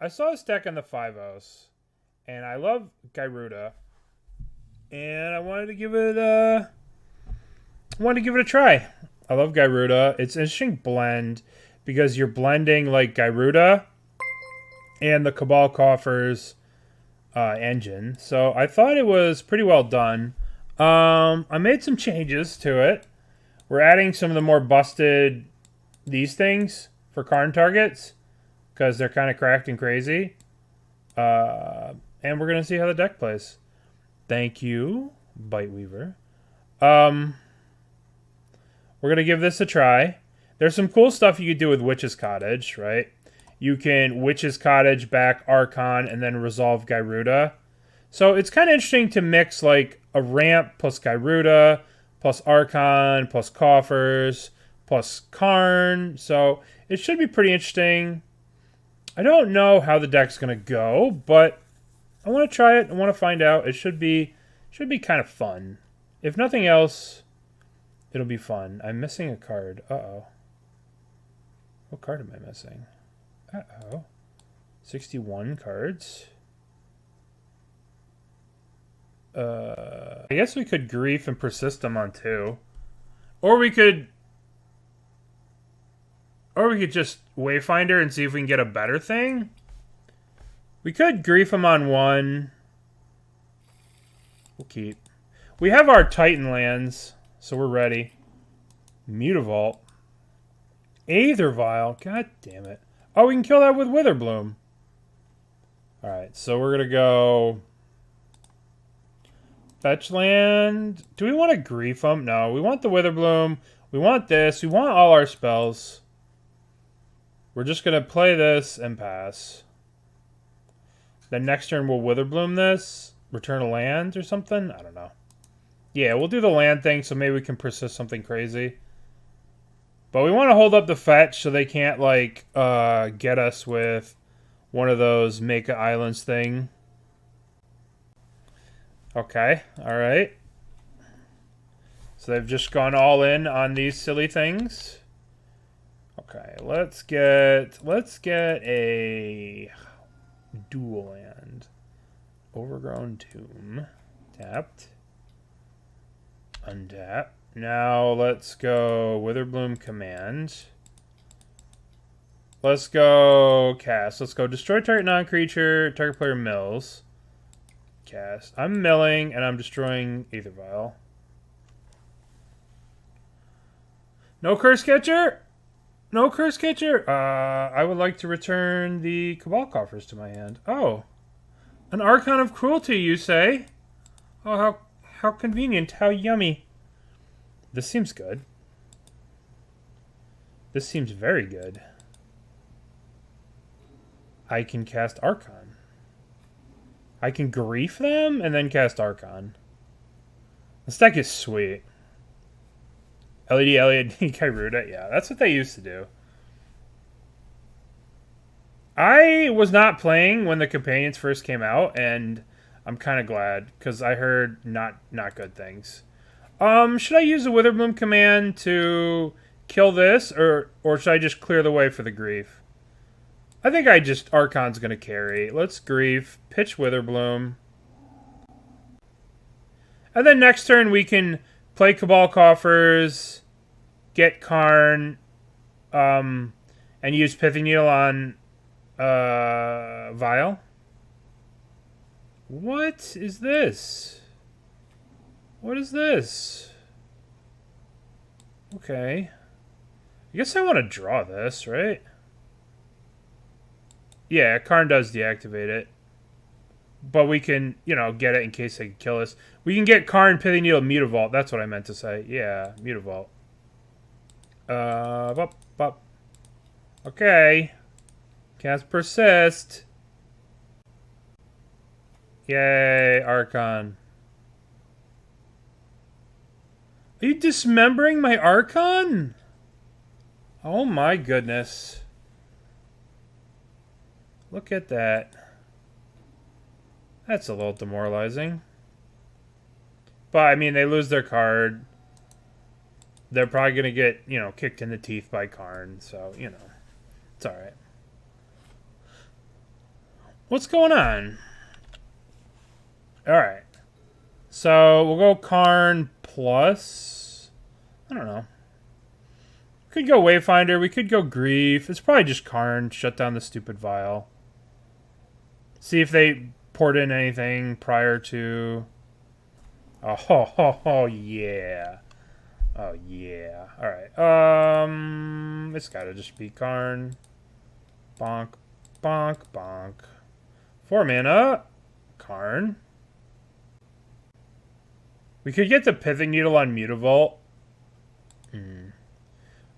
I saw this deck in the 5-0s, and I love Gyruda, and I wanted to give it a try. I love Gyruda. It's an interesting blend because you're blending like Gyruda and the Cabal Coffers engine. So I thought it was pretty well done. I made some changes to it. We're adding some of the more busted these things for Karn targets because they're kind of cracked and crazy. And we're going to see how the deck plays. Thank you, Biteweaver. We're going to give this a try. There's some cool stuff you could do with Witch's Cottage, right? You can Witch's Cottage back Archon and then resolve Gyruda. So it's kind of interesting to mix like a ramp plus Gyruda plus Archon plus Coffers plus Karn. So it should be pretty interesting. I don't know how the deck's going to go, but I want to try it. I want to find out. It should be kind of fun. If nothing else, it'll be fun. I'm missing a card. Uh-oh. What card am I missing? Uh-oh. 61 cards. I guess we could Grief and Persist them on 2. Or we could just Wayfinder and see if we can get a better thing. We could Grief them on 1. We'll keep. We have our Titan lands, so we're ready. Mutavault. Aether Vial. God damn it. Oh, we can kill that with Witherbloom. Alright, so we're going to go fetch land. Do we want to Grief them? No, we want the Witherbloom. We want this. We want all our spells. We're just going to play this and pass. Then next turn we'll Witherbloom this. Return a land or something? I don't know. Yeah, we'll do the land thing so maybe we can persist something crazy. But we want to hold up the fetch so they can't, like, get us with one of those Make-a Islands thing. Okay, alright. So they've just gone all in on these silly things. Okay, let's get a dual land. Overgrown Tomb. Tapped. Untap. Now let's go Witherbloom Command. Let's go cast. Let's go destroy target non-creature. Target player mills. Cast. I'm milling and I'm destroying Aether Vial. No Curse Catcher! No Curse Catcher! I would like to return the Cabal Coffers to my hand. Oh. An Archon of Cruelty, you say? Oh, how convenient. How yummy. This seems good. This seems very good. I can cast Archon. I can Grief them and then cast Archon. This deck is sweet. LED, Gyruda. Yeah, that's what they used to do. I was not playing when the companions first came out, and I'm kind of glad, because I heard not good things. Should I use the Witherbloom Command to kill this, or should I just clear the way for the Grief? I think Archon's going to carry. Let's Grief, pitch Witherbloom. And then next turn we can play Cabal Coffers, get Karn, and use Pithing Needle on Vial. What is this? What is this? Okay. I guess I want to draw this, right? Yeah, Karn does deactivate it. But we can, get it in case they can kill us. We can get Karn, Pithing Needle, Mutavault. That's what I meant to say. Yeah, Mutavault. Bop. Okay. Cast Persist. Yay, Archon. Are you dismembering my Archon? Oh my goodness. Look at that. That's a little demoralizing. But, I mean, they lose their card. They're probably going to get, kicked in the teeth by Karn. So, it's alright. What's going on? Alright. So, we'll go Karn plus... I don't know. We could go Wayfinder. We could go Grief. It's probably just Karn. Shut down the stupid vial. See if they poured in anything prior to... Oh, yeah. Oh, yeah. Alright. It's gotta just be Karn. Bonk, bonk, bonk. 4 mana. Karn. We could get the Pithing Needle on Mutavault.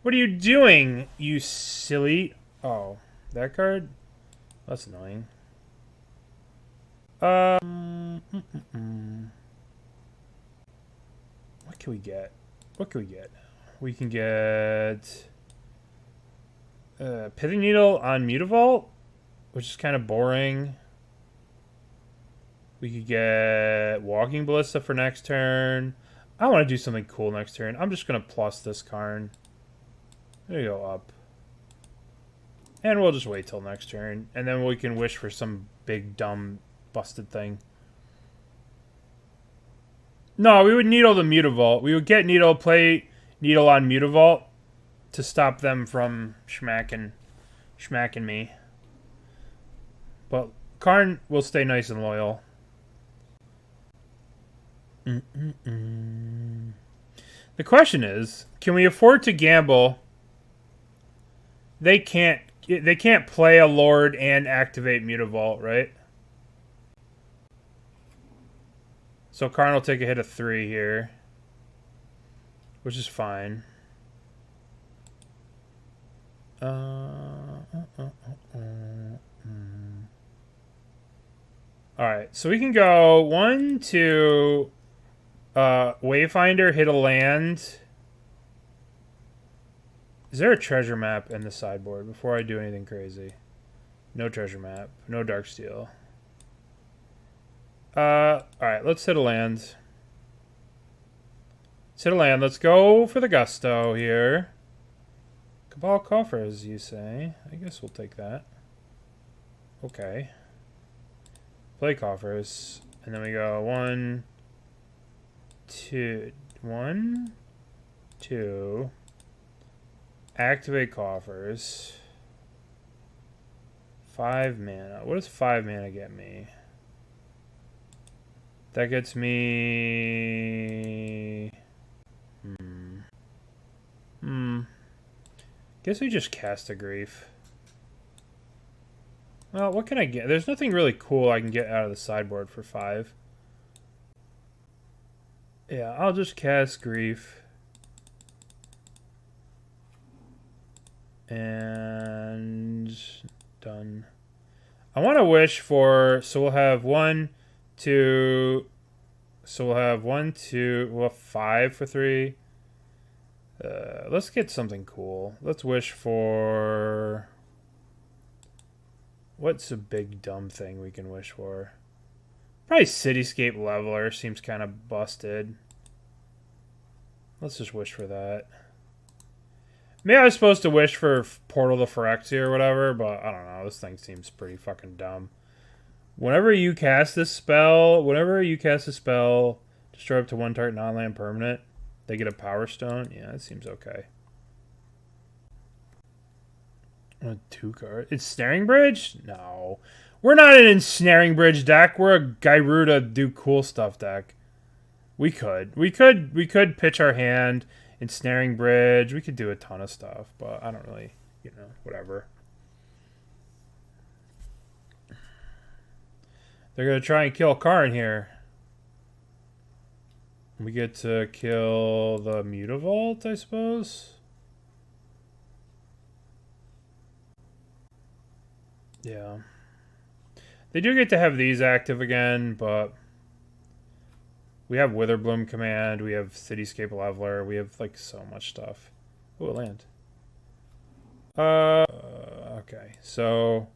What are you doing, you silly... Oh, that card? That's annoying. What can we get? What can we get? We can get... Pithing Needle on Mutavault, which is kind of boring. We could get Walking Ballista for next turn. I want to do something cool next turn. I'm just going to plus this Karn. There you go, up. And we'll just wait till next turn. And then we can wish for some big, dumb, busted thing. No, we would Needle the Mutavault. We would get Needle, play Needle on Mutavault to stop them from schmacking me. But Karn will stay nice and loyal. The question is, can we afford to gamble? They can't play a Lord and activate Mutavault, right? So Karn will take a hit of 3 here, which is fine. Alright, so we can go 1, 2, Wayfinder, hit a land. Is there a treasure map in the sideboard before I do anything crazy? No treasure map, no Darksteel. Alright, let's hit a land. Let's hit a land. Let's go for the gusto here. Cabal Coffers, you say? I guess we'll take that. Okay. Play Coffers. And then we go 1, 2, 1, 2. Activate Coffers. 5 mana. What does 5 mana get me? That gets me... Guess we just cast a Grief. Well, what can I get? There's nothing really cool I can get out of the sideboard for 5. Yeah, I'll just cast Grief. And... done. I want to wish for... So we'll have 1, 2... So we'll have 1, 2... We'll have 5 for 3. Let's get something cool. Let's wish for... What's a big dumb thing we can wish for? Probably Cityscape Leveler seems kind of busted. Let's just wish for that. Maybe I was supposed to wish for Portal to Phyrexia or whatever, but I don't know. This thing seems pretty fucking dumb. Whenever you cast this spell, destroy up to 1 target non-land permanent, they get a Power Stone. Yeah, that seems okay. 2 card. Ensnaring Bridge? No. We're not an Ensnaring Bridge deck. We're a Gyruda do cool stuff deck. We could pitch our hand, Ensnaring Bridge. We could do a ton of stuff, but I don't really, whatever. They're going to try and kill Karn here. We get to kill the Mutavault, I suppose. Yeah. They do get to have these active again, but we have Witherbloom Command, we have Cityscape Leveler, we have like so much stuff. Oh, a land. Okay. So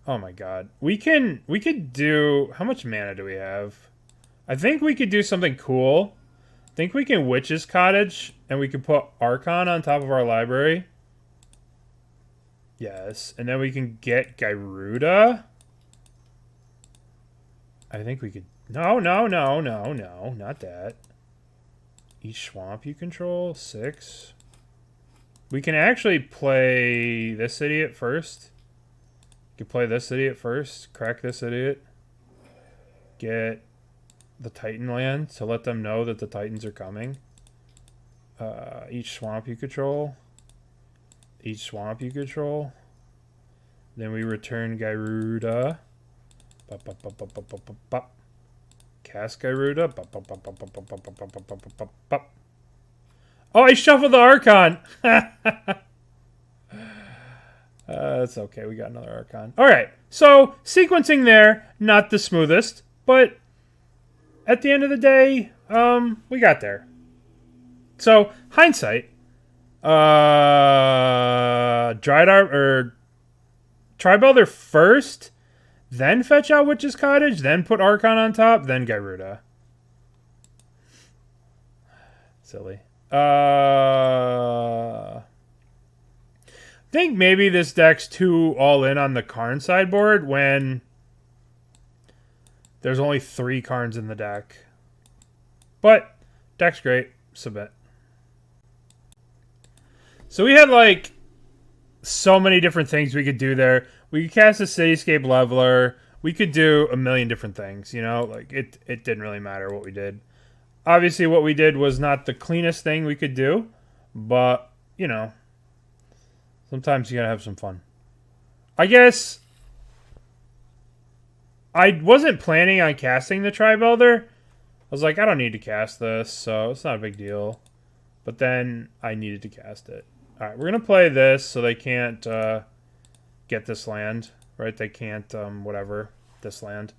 oh my god. We could do, how much mana do we have? I think we could do something cool. I think we can Witch's Cottage and we can put Archon on top of our library. Yes, and then we can get Gyruda. I think we could... No, no, no, no, no. Not that. Each swamp you control. 6. We can actually play this idiot first. You can play this idiot first. Crack this idiot. Get the Titan land to let them know that the Titans are coming. Each swamp you control. Each swamp you control. Then we return Gyruda. Bop, bop, bop, bop, bop, bop, bop, bop. Cast Gyruda. Bop, bop, bop, bop, bop, bop, bop, bop, bop, bop, bop, bop. Oh, I shuffled the Archon. It's okay. We got another Archon. All right. So sequencing there, not the smoothest, but at the end of the day, we got there. So hindsight, Tribe Elder first, then fetch out Witch's Cottage, then put Archon on top, then Gyruda. Silly. I think maybe this deck's too all in on the Karn sideboard when there's only 3 Karns in the deck. But deck's great. Submit. So we had like so many different things we could do there. We could cast a Cityscape Leveler. We could do a million different things, you know? Like it didn't really matter what we did. Obviously, what we did was not the cleanest thing we could do, but, you know, sometimes you gotta have some fun. I guess I wasn't planning on casting the Tribe Elder. I was like, I don't need to cast this, so it's not a big deal. But then I needed to cast it. All right, we're going to play this so they can't get this land, right? They can't, whatever, this land.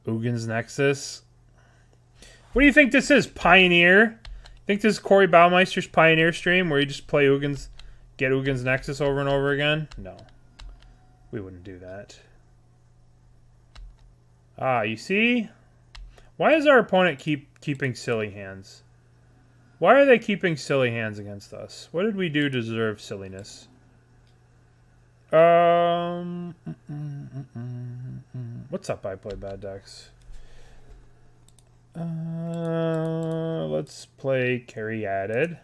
Ugin's Nexus. What do you think this is? Pioneer? Think this is Corey Baumeister's Pioneer stream where you just play Ugins, get Ugins Nexus over and over again? No. We wouldn't do that. Ah, you see? Why is our opponent keeping silly hands? Why are they keeping silly hands against us? What did we do to deserve silliness? What's up, I play bad decks? Let's play Caryatid.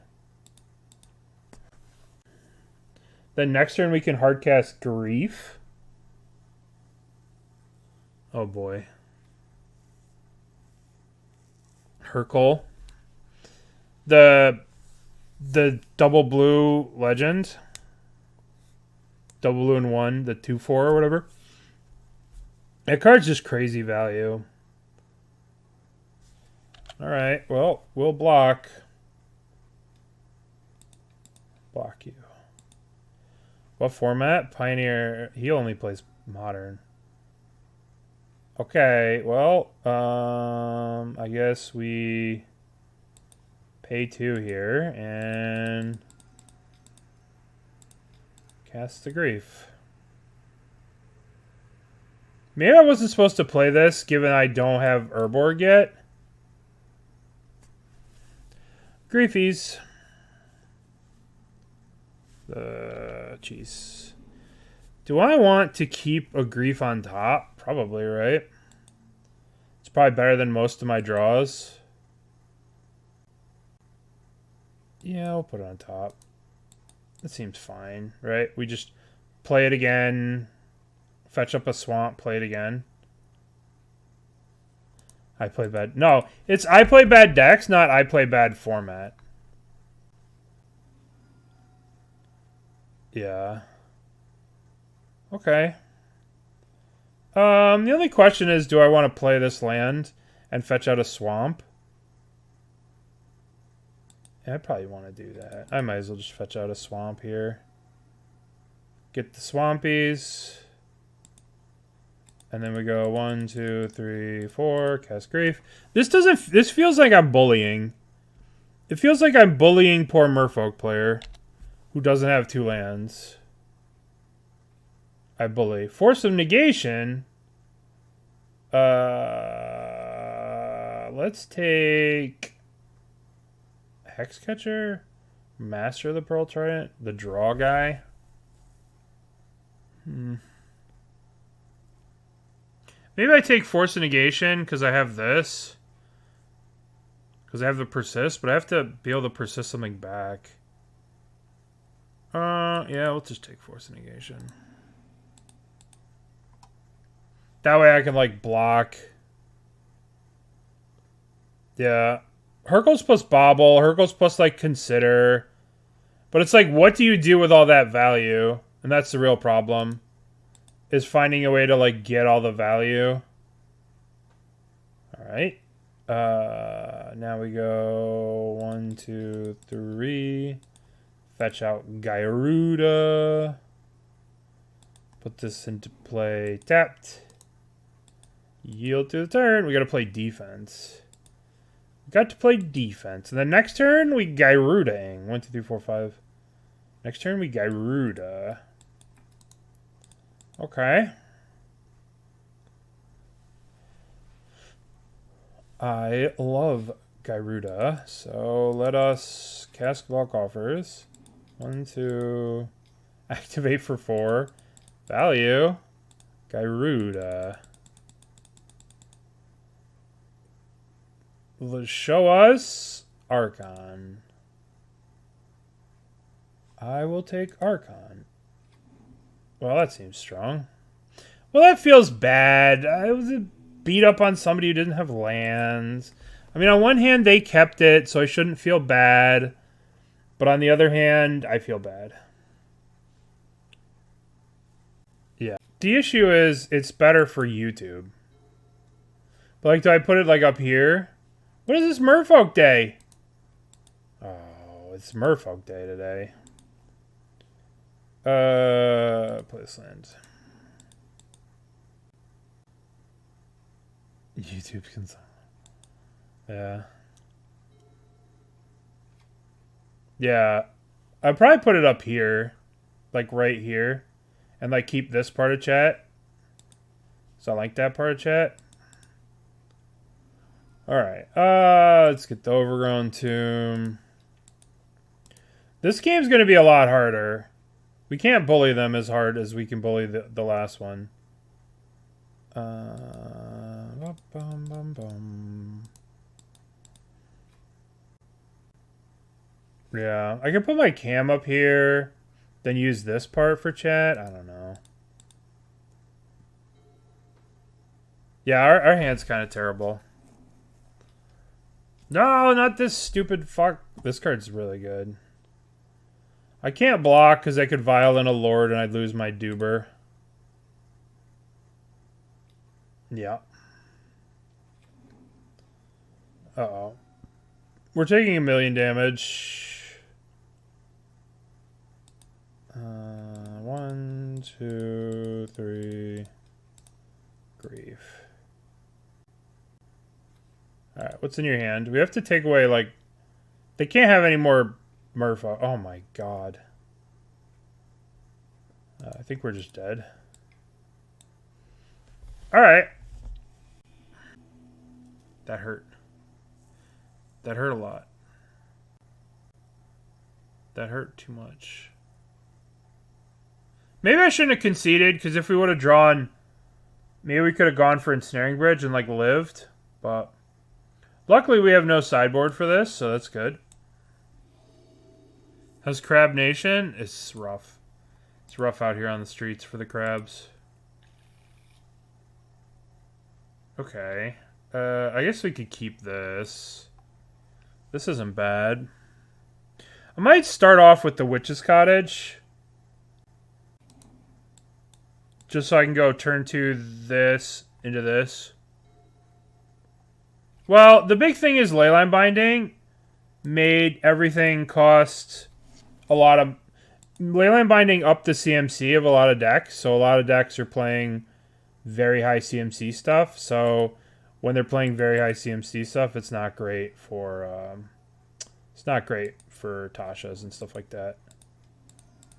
Then next turn we can hardcast Grief. Oh boy. Urborg. The double blue legend. Double blue and 1, the 2/4 or whatever. That card's just crazy value. Alright, well, we'll block. Block you. What format? Pioneer. He only plays Modern. Okay, well, I guess we pay 2 here and cast the Grief. Maybe I wasn't supposed to play this, given I don't have Urborg yet. Griefies. Jeez. Do I want to keep a Grief on top? Probably, right? It's probably better than most of my draws. Yeah, I'll put it on top. That seems fine, right? We just play it again, fetch up a swamp, play it again. I play bad. No, it's I play bad decks, not I play bad format. Yeah. Okay. The only question is, do I want to play this land and fetch out a swamp? Yeah, I probably want to do that. I might as well just fetch out a swamp here. Get the swampies. And then we go 1, 2, 3, 4, cast Grief. This feels like I'm bullying. It feels like I'm bullying poor Merfolk player who doesn't have 2 lands. I bully. Force of Negation. Let's take Hexcatcher, Master of the Pearl Trident, the draw guy. Maybe I take Force of Negation because I have this. Because I have the Persist, but I have to be able to persist something back. Yeah, we'll just take Force of Negation. That way I can, like, block. Yeah. Hurkyl's plus Bobble. Hurkyl's plus, like, Consider. But it's like, what do you do with all that value? And that's the real problem. Is finding a way to, like, get all the value. Alright. Now we go 1, 2, 3. Fetch out Gyruda. Put this into play tapped. Yield to the turn. We gotta play defense. We got to play defense. And then next turn we Gyruda-ing. 1, 2, 3, 4, 5. Next turn we Gyruda. Okay. I love Gyruda, so let us cast Cabal Coffers. 1, 2, activate for 4. Value, Gyruda. Show us Archon. I will take Archon. Well, that seems strong. Well, that feels bad. I was beat up on somebody who didn't have lands. I mean, on one hand, they kept it, so I shouldn't feel bad. But on the other hand, I feel bad. Yeah. The issue is, it's better for YouTube. But, like, do I put it, like, up here? What is this Merfolk Day? Oh, it's Merfolk Day today. Place land. YouTube console. Yeah. Yeah. I'd probably put it up here. Like right here. And like keep this part of chat. So I like that part of chat. Alright. Let's get the Overgrown Tomb. This game's going to be a lot harder. We can't bully them as hard as we can bully the last one. Yeah, I can put my cam up here, then use this part for chat. I don't know. Yeah, our hand's kind of terrible. No, not this stupid fuck. This card's really good. I can't block because I could Violin a Lord and I'd lose my Duber. Yeah. Uh-oh. We're taking 1,000,000 damage. 1, 2, 3. Grief. Alright, what's in your hand? We have to take away, like... They can't have any more Merfolk. Oh my god. I think we're just dead. Alright. That hurt. That hurt a lot. That hurt too much. Maybe I shouldn't have conceded, because if we would have drawn... Maybe we could have gone for Ensnaring Bridge and, like, lived. But... Luckily, we have no sideboard for this, so that's good. How's Crab Nation? It's rough. It's rough out here on the streets for the crabs. Okay. I guess we could keep this. This isn't bad. I might start off with the Witch's Cottage. Just so I can go turn 2 this into this. Well, the big thing is Leyline Binding made everything cost a lot of... Leyline Binding upped the CMC of a lot of decks, so a lot of decks are playing very high CMC stuff. So when they're playing very high CMC stuff, it's not great for... it's not great for Tasha's and stuff like that.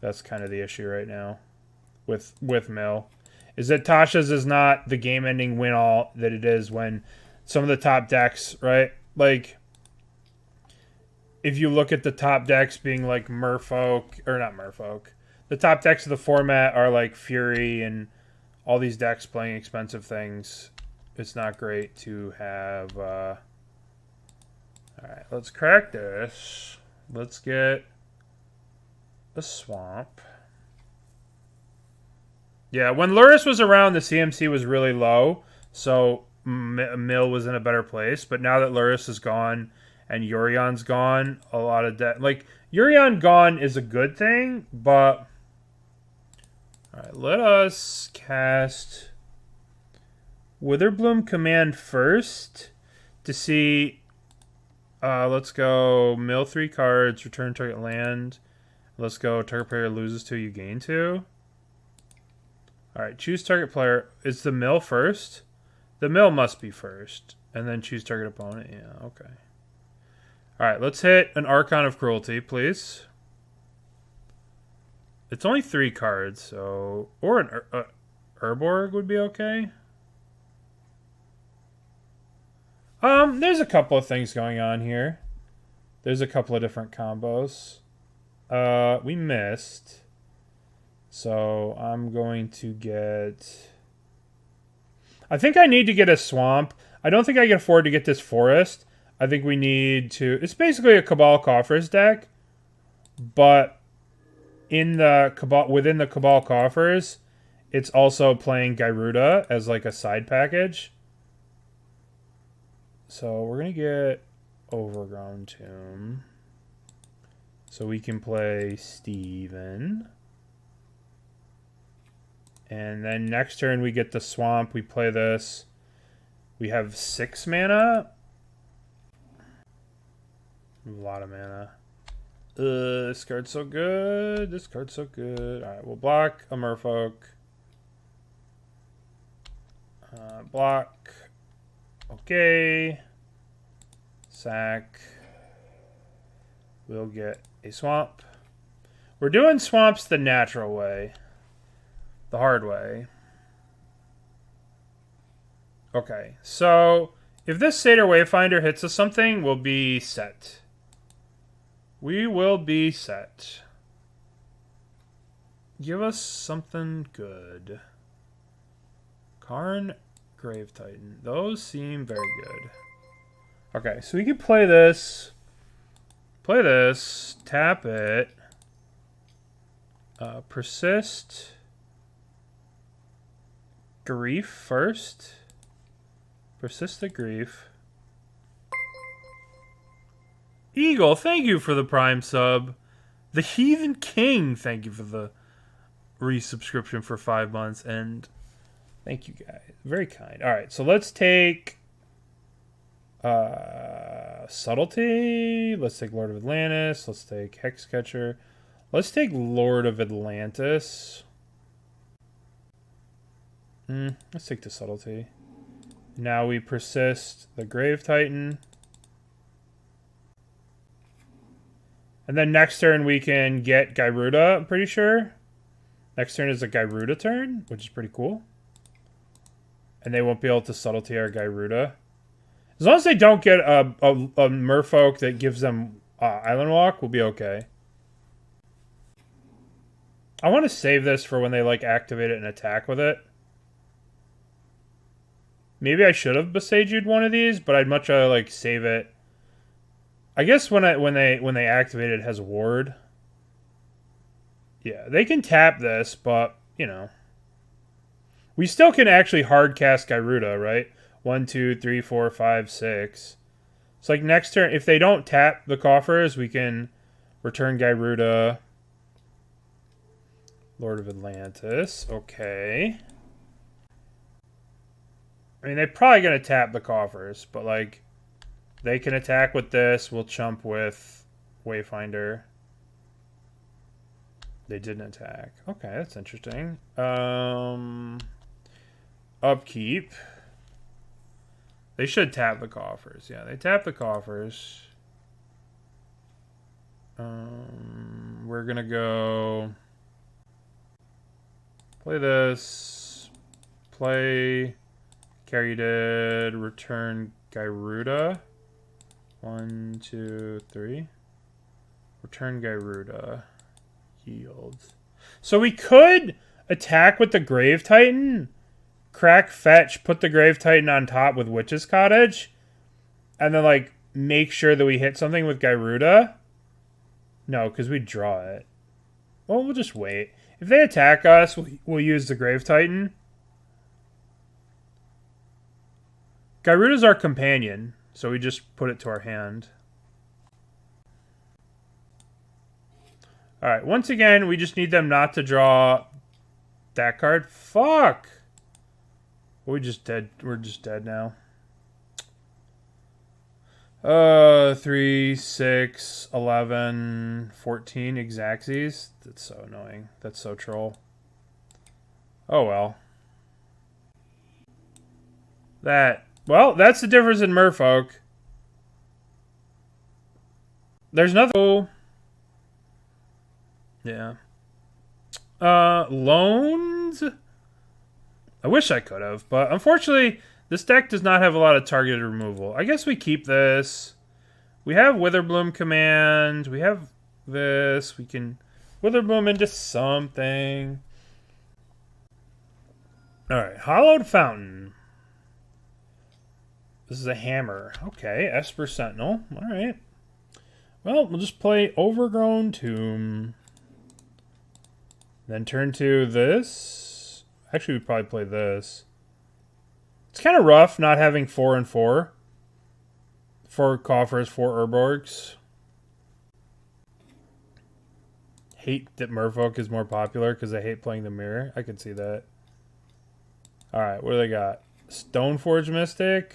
That's kind of the issue right now with Mill. Is that Tasha's is not the game-ending win-all that it is when some of the top decks, right? Like, if you look at the top decks being like Merfolk, or not Merfolk, the top decks of the format are like Fury and all these decks playing expensive things, it's not great to have... Alright, let's crack this. Let's get a swamp. Yeah, when Lurrus was around, the CMC was really low, so Mill was in a better place. But now that Lurrus is gone and Yurion's gone, a lot of like Yurion gone is a good thing, but all right, let us cast Witherbloom Command first to see. Let's go mill 3 cards, return target land. Let's go target player loses 2, you gain 2. Alright, choose target player. Is the mill first? The mill must be first. And then choose target opponent. Yeah, okay. Alright, let's hit an Archon of Cruelty, please. It's only 3 cards, so... Or an Urborg would be okay. There's a couple of things going on here. There's a couple of different combos. We missed... So I'm going to get... I think I need to get a swamp. I don't think I can afford to get this forest. I think we need to... It's basically a Cabal Coffers deck. But in the within the Cabal Coffers, it's also playing Gyruda as like a side package. So we're going to get Overgrown Tomb. So we can play Steven. And then next turn we get the swamp. We play this. We have 6 mana. A lot of mana. This card's so good. This card's so good. Alright, we'll block a Merfolk. Block. Okay. Sack. We'll get a swamp. We're doing swamps the natural way. The hard way. Okay, so if this Satyr Wayfinder hits us something, we'll be set. We will be set. Give us something good. Karn, Grave Titan. Those seem very good. Okay, so we can play this. Play this. Tap it. Persist. Grief first. Persist the Grief. Eagle, thank you for the Prime sub. The Heathen King, thank you for the resubscription for 5 months. And thank you guys. Very kind. Alright, so let's take Subtlety. Let's take Lord of Atlantis. Let's take Hexcatcher. Let's take Lord of Atlantis. Let's take the Subtlety. Now we persist the Grave Titan. And then next turn we can get Gyruda, I'm pretty sure. Next turn is a Gyruda turn, which is pretty cool. And they won't be able to Subtlety our Gyruda. As long as they don't get a Merfolk that gives them Island Walk, we'll be okay. I want to save this for when they like activate it and attack with it. Maybe I should have Boseiju'd one of these, but I'd much rather like save it. I guess when they activate it, it has ward. Yeah, they can tap this, but you know, we still can actually hard cast Gyruda, right? 1, 2, 3, 4, 5, 6. It's like next turn, if they don't tap the coffers, we can return Gyruda. Lord of Atlantis, okay. I mean, they're probably going to tap the coffers, but, like, they can attack with this. We'll chump with Wayfinder. They didn't attack. Okay, that's interesting. Upkeep. They should tap the coffers. Yeah, they tap the coffers. We're going to go... Play this. Play... Caryatid, return Gyruda. 1, 2, 3. Return Gyruda. Yields. So we could attack with the Grave Titan, crack fetch, put the Grave Titan on top with Witch's Cottage, and then like make sure that we hit something with Gyruda? No, because we draw it. Well, we'll just wait. If they attack us, we'll use the Grave Titan. Gyruda's our companion, so we just put it to our hand. Alright, once again, we just need them not to draw that card. Fuck! We just dead. We're just dead now. 3, 6, 11, 14 Exacxies. That's so annoying. That's so troll. Oh well. Well, that's the difference in Merfolk. There's nothing. Oh. Yeah. Loans? I wish I could have, but unfortunately, this deck does not have a lot of targeted removal. I guess we keep this. We have Witherbloom Command. We have this. We can Witherbloom into something. Alright, Hollowed Fountain. This is a hammer. Okay, Esper Sentinel. Alright. Well, we'll just play Overgrown Tomb. Then turn to this. Actually, we'd probably play this. It's kind of rough not having 4 and 4. 4 Coffers, 4 Urborgs. Hate that Merfolk is more popular because I hate playing the mirror. I can see that. Alright, what do they got? Stoneforge Mystic.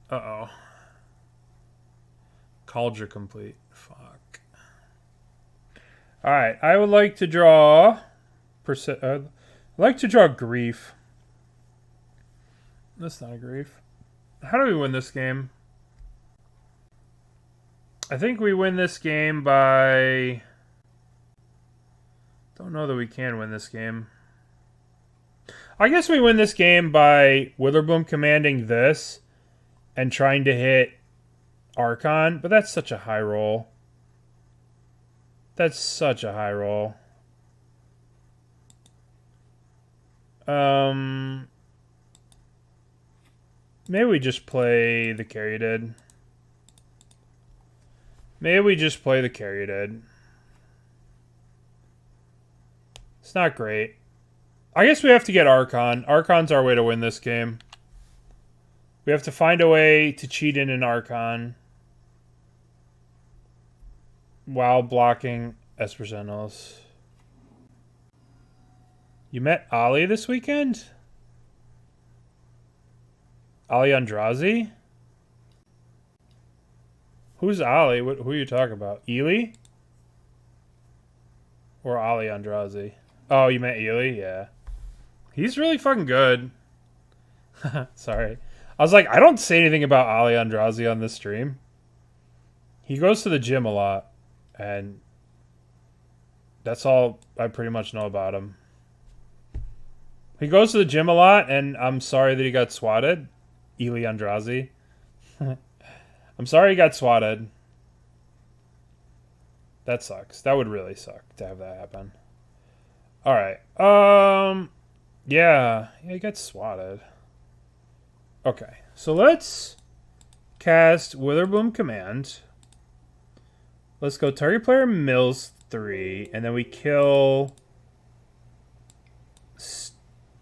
Uh-oh. Cauldron Complete. Fuck. Alright, I would like to draw... I'd like to draw Grief. That's not a Grief. How do we win this game? I think we win this game by... Don't know that we can win this game. I guess we win this game by Witherbloom commanding this and trying to hit Archon, but that's such a high roll. That's such a high roll. Maybe we just play the Caryatid. Maybe we just play the Caryatid. It's not great. I guess we have to get Archon. Archon's our way to win this game. We have to find a way to cheat in an Archon while blocking Esper Sentinels. You met Ali this weekend? Ali Andrazi? Who's Ali? Who are you talking about? Ely? Or Ali Andrazi? Oh, you met Ely? Yeah. He's really fucking good. Sorry. I was like, I don't say anything about Ali Andrazi on this stream. He goes to the gym a lot. And that's all I pretty much know about him. He goes to the gym a lot, and I'm sorry that he got swatted. Ely Andrazi. I'm sorry he got swatted. That sucks. That would really suck to have that happen. Alright. Yeah, he got swatted. Okay, so let's cast Witherbloom Command. Let's go target player mills 3, and then we kill...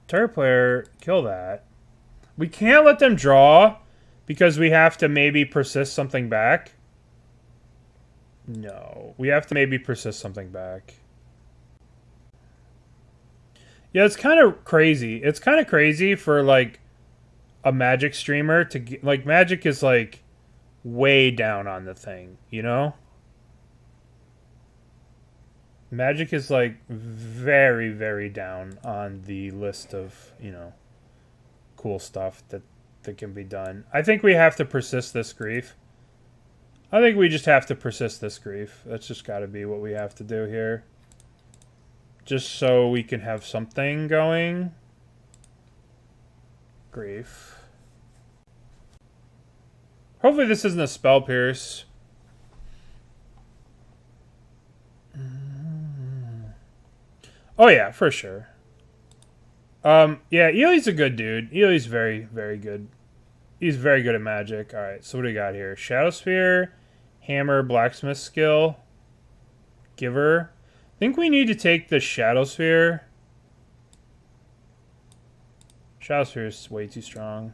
Target player, kill that. We can't let them draw because we have to maybe persist something back. No, we have to maybe persist something back. Yeah, it's kind of crazy. It's kind of crazy for, like, a Magic streamer to get... Like, Magic is, like, way down on the thing, you know? Magic is, like, very, very down on the list of, you know, cool stuff that can be done. I think we have to persist this grief. I think we just have to persist this grief. That's just got to be what we have to do here. Just so we can have something going. Grief. Hopefully this isn't a Spell Pierce. Oh yeah, for sure. Yeah, Ely's a good dude. Ely's very, very good. He's very good at magic. Alright, so what do we got here? Shadow Sphere, Hammer, Blacksmith Skill, Giver. I think we need to take the Shadow Sphere. Shadow Sphere is way too strong.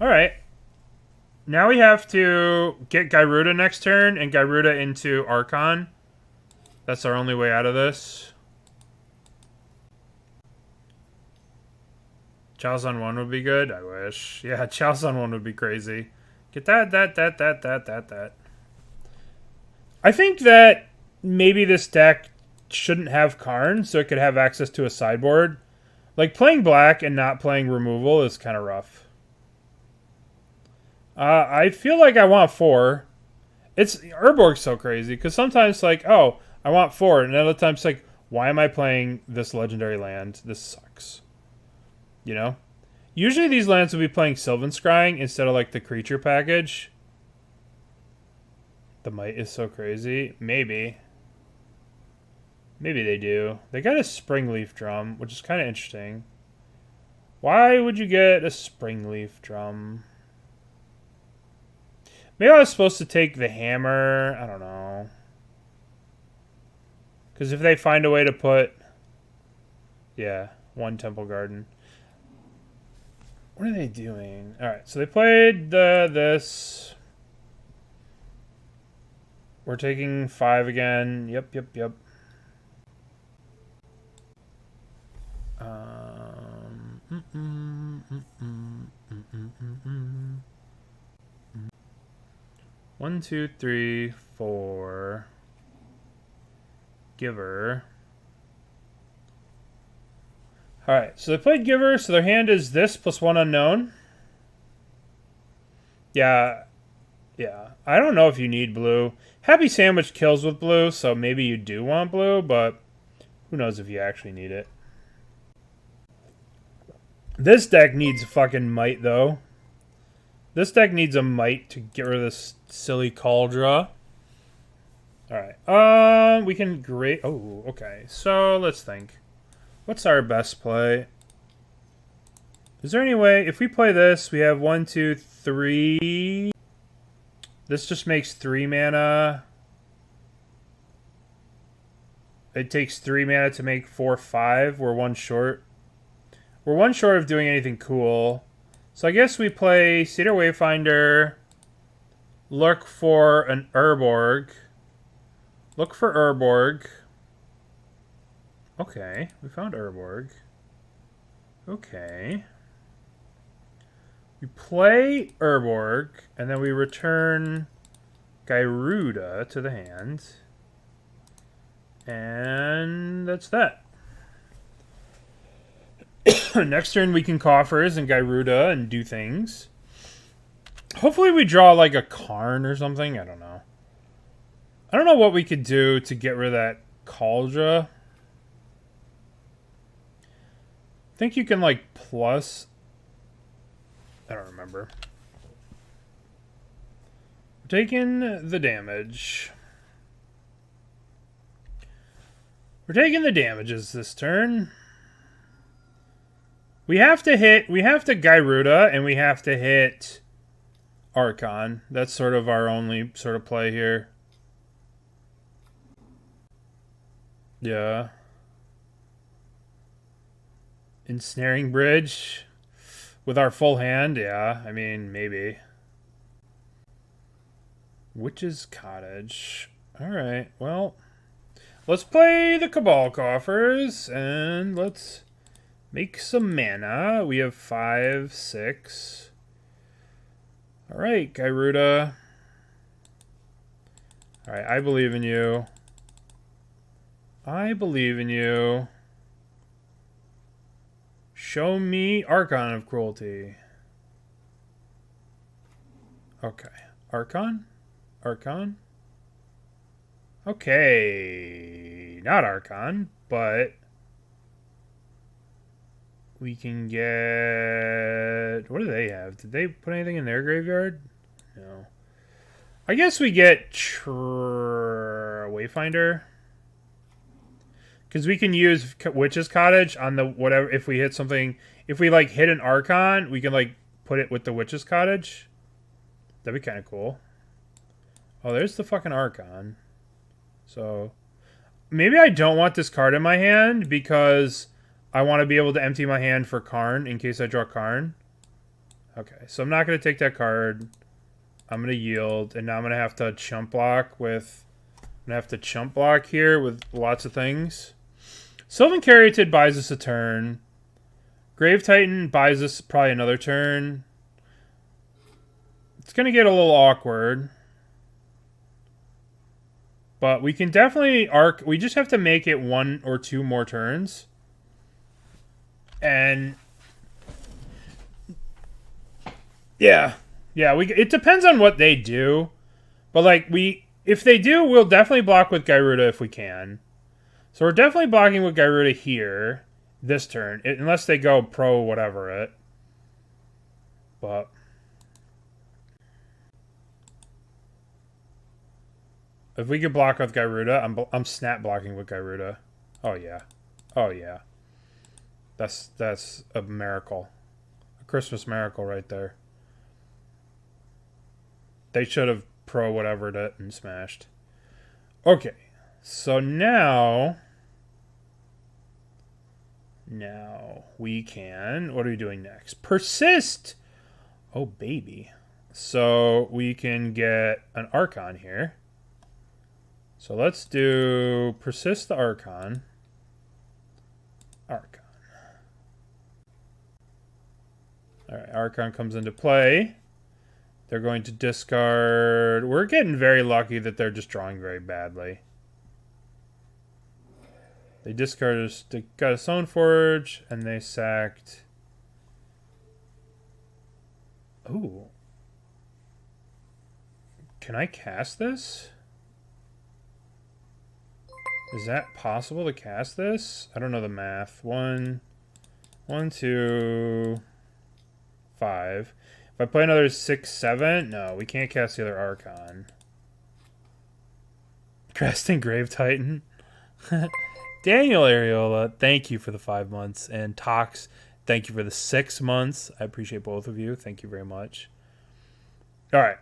Alright. Now we have to get Gyruda next turn and Gyruda into Archon. That's our only way out of this. Chalice on 1 would be good. I wish. Yeah, Chalice on 1 would be crazy. Get that. I think that maybe this deck shouldn't have Karn, so it could have access to a sideboard. Like, playing black and not playing removal is kind of rough. I feel like I want 4. Urborg's so crazy, because sometimes, like, oh, I want 4, and other times, like, why am I playing this legendary land? This sucks. You know? Usually these lands will be playing Sylvan Scrying instead of like the creature package. The might is so crazy. Maybe. Maybe they do. They got a Springleaf Drum, which is kind of interesting. Why would you get a Springleaf Drum? Maybe I was supposed to take the Hammer. I don't know. Because if they find a way to put... Yeah, 1 Temple Garden. What are they doing? Alright, so they played this. We're taking 5 again. Yep. One, 2, 3, 4. Giver. Alright, so they played Giver, so their hand is this plus 1 unknown. Yeah. I don't know if you need blue. Happy Sandwich kills with blue, so maybe you do want blue, but who knows if you actually need it. This deck needs a fucking might, though. This deck needs a might to get rid of this silly Cauldra. Alright, we can great... Oh, okay, so let's think. What's our best play? Is there any way... If we play this, we have 1, 2, 3... This just makes 3 mana. It takes 3 mana to make 4, 5. We're 1 short. We're 1 short of doing anything cool. So I guess we play Satyr Wayfinder. Look for an Urborg. Look for Urborg. Okay, we found Urborg. Okay. We play Urborg, and then we return Gyruda to the hand. And that's that. Next turn we can Coffers and Gyruda and do things. Hopefully we draw like a Karn or something. I don't know. I don't know what we could do to get rid of that Cauldra. I think you can like plus... I don't remember. We're taking the damage. We're taking the damages this turn. We have to Gyruda, and we have to hit Archon. That's sort of our only sort of play here. Yeah. Ensnaring Bridge. With our full hand, yeah. I mean, maybe. Witch's Cottage. Alright, well. Let's play the Cabal Coffers, and let's make some mana. We have 5, 6. Alright, Gyruda. Alright, I believe in you. I believe in you. Show me Archon of Cruelty. Okay. Archon? Archon? Okay. Not Archon, but we can get... What do they have? Did they put anything in their graveyard? No. I guess we get Wayfinder. Because we can use Witch's Cottage on the whatever. If we hit something, if we like hit an Archon, we can like put it with the Witch's Cottage. That'd be kind of cool. Oh, there's the fucking Archon. So maybe I don't want this card in my hand because I want to be able to empty my hand for Karn in case I draw Karn. Okay, so I'm not going to take that card. I'm going to yield, and now I'm going to have to chump block with... I'm going to have to chump block here with lots of things. Sylvan Caryatid buys us a turn. Grave Titan buys us probably another turn. It's going to get a little awkward. But we can definitely arc... We just have to make it 1 or 2 more turns. And... Yeah. Yeah, it depends on what they do. But, like, if they do, we'll definitely block with Gyruda if we can. So we're definitely blocking with Gyruda here this turn. Unless they go pro whatever it. But... If we could block with Gyruda, I'm snap blocking with Gyruda. Oh, yeah. Oh, yeah. That's a miracle. A Christmas miracle right there. They should have pro whatever'd it and smashed. Okay. So now we can... What are we doing next? Persist! Oh, baby. So we can get an Archon here. So let's do Persist the Archon. Archon. Alright, Archon comes into play. They're going to discard... We're getting very lucky that they're just drawing very badly. They discarded... They got a Stoneforge, and they sacked... Ooh. Can I cast this? Is that possible to cast this? I don't know the math. 1, 2, 5. If I play another 6, 7, no, we can't cast the other Archon. Cresting Grave Titan. Daniel Areola, thank you for the 5 months. And Tox, thank you for the 6 months. I appreciate both of you. Thank you very much. All right.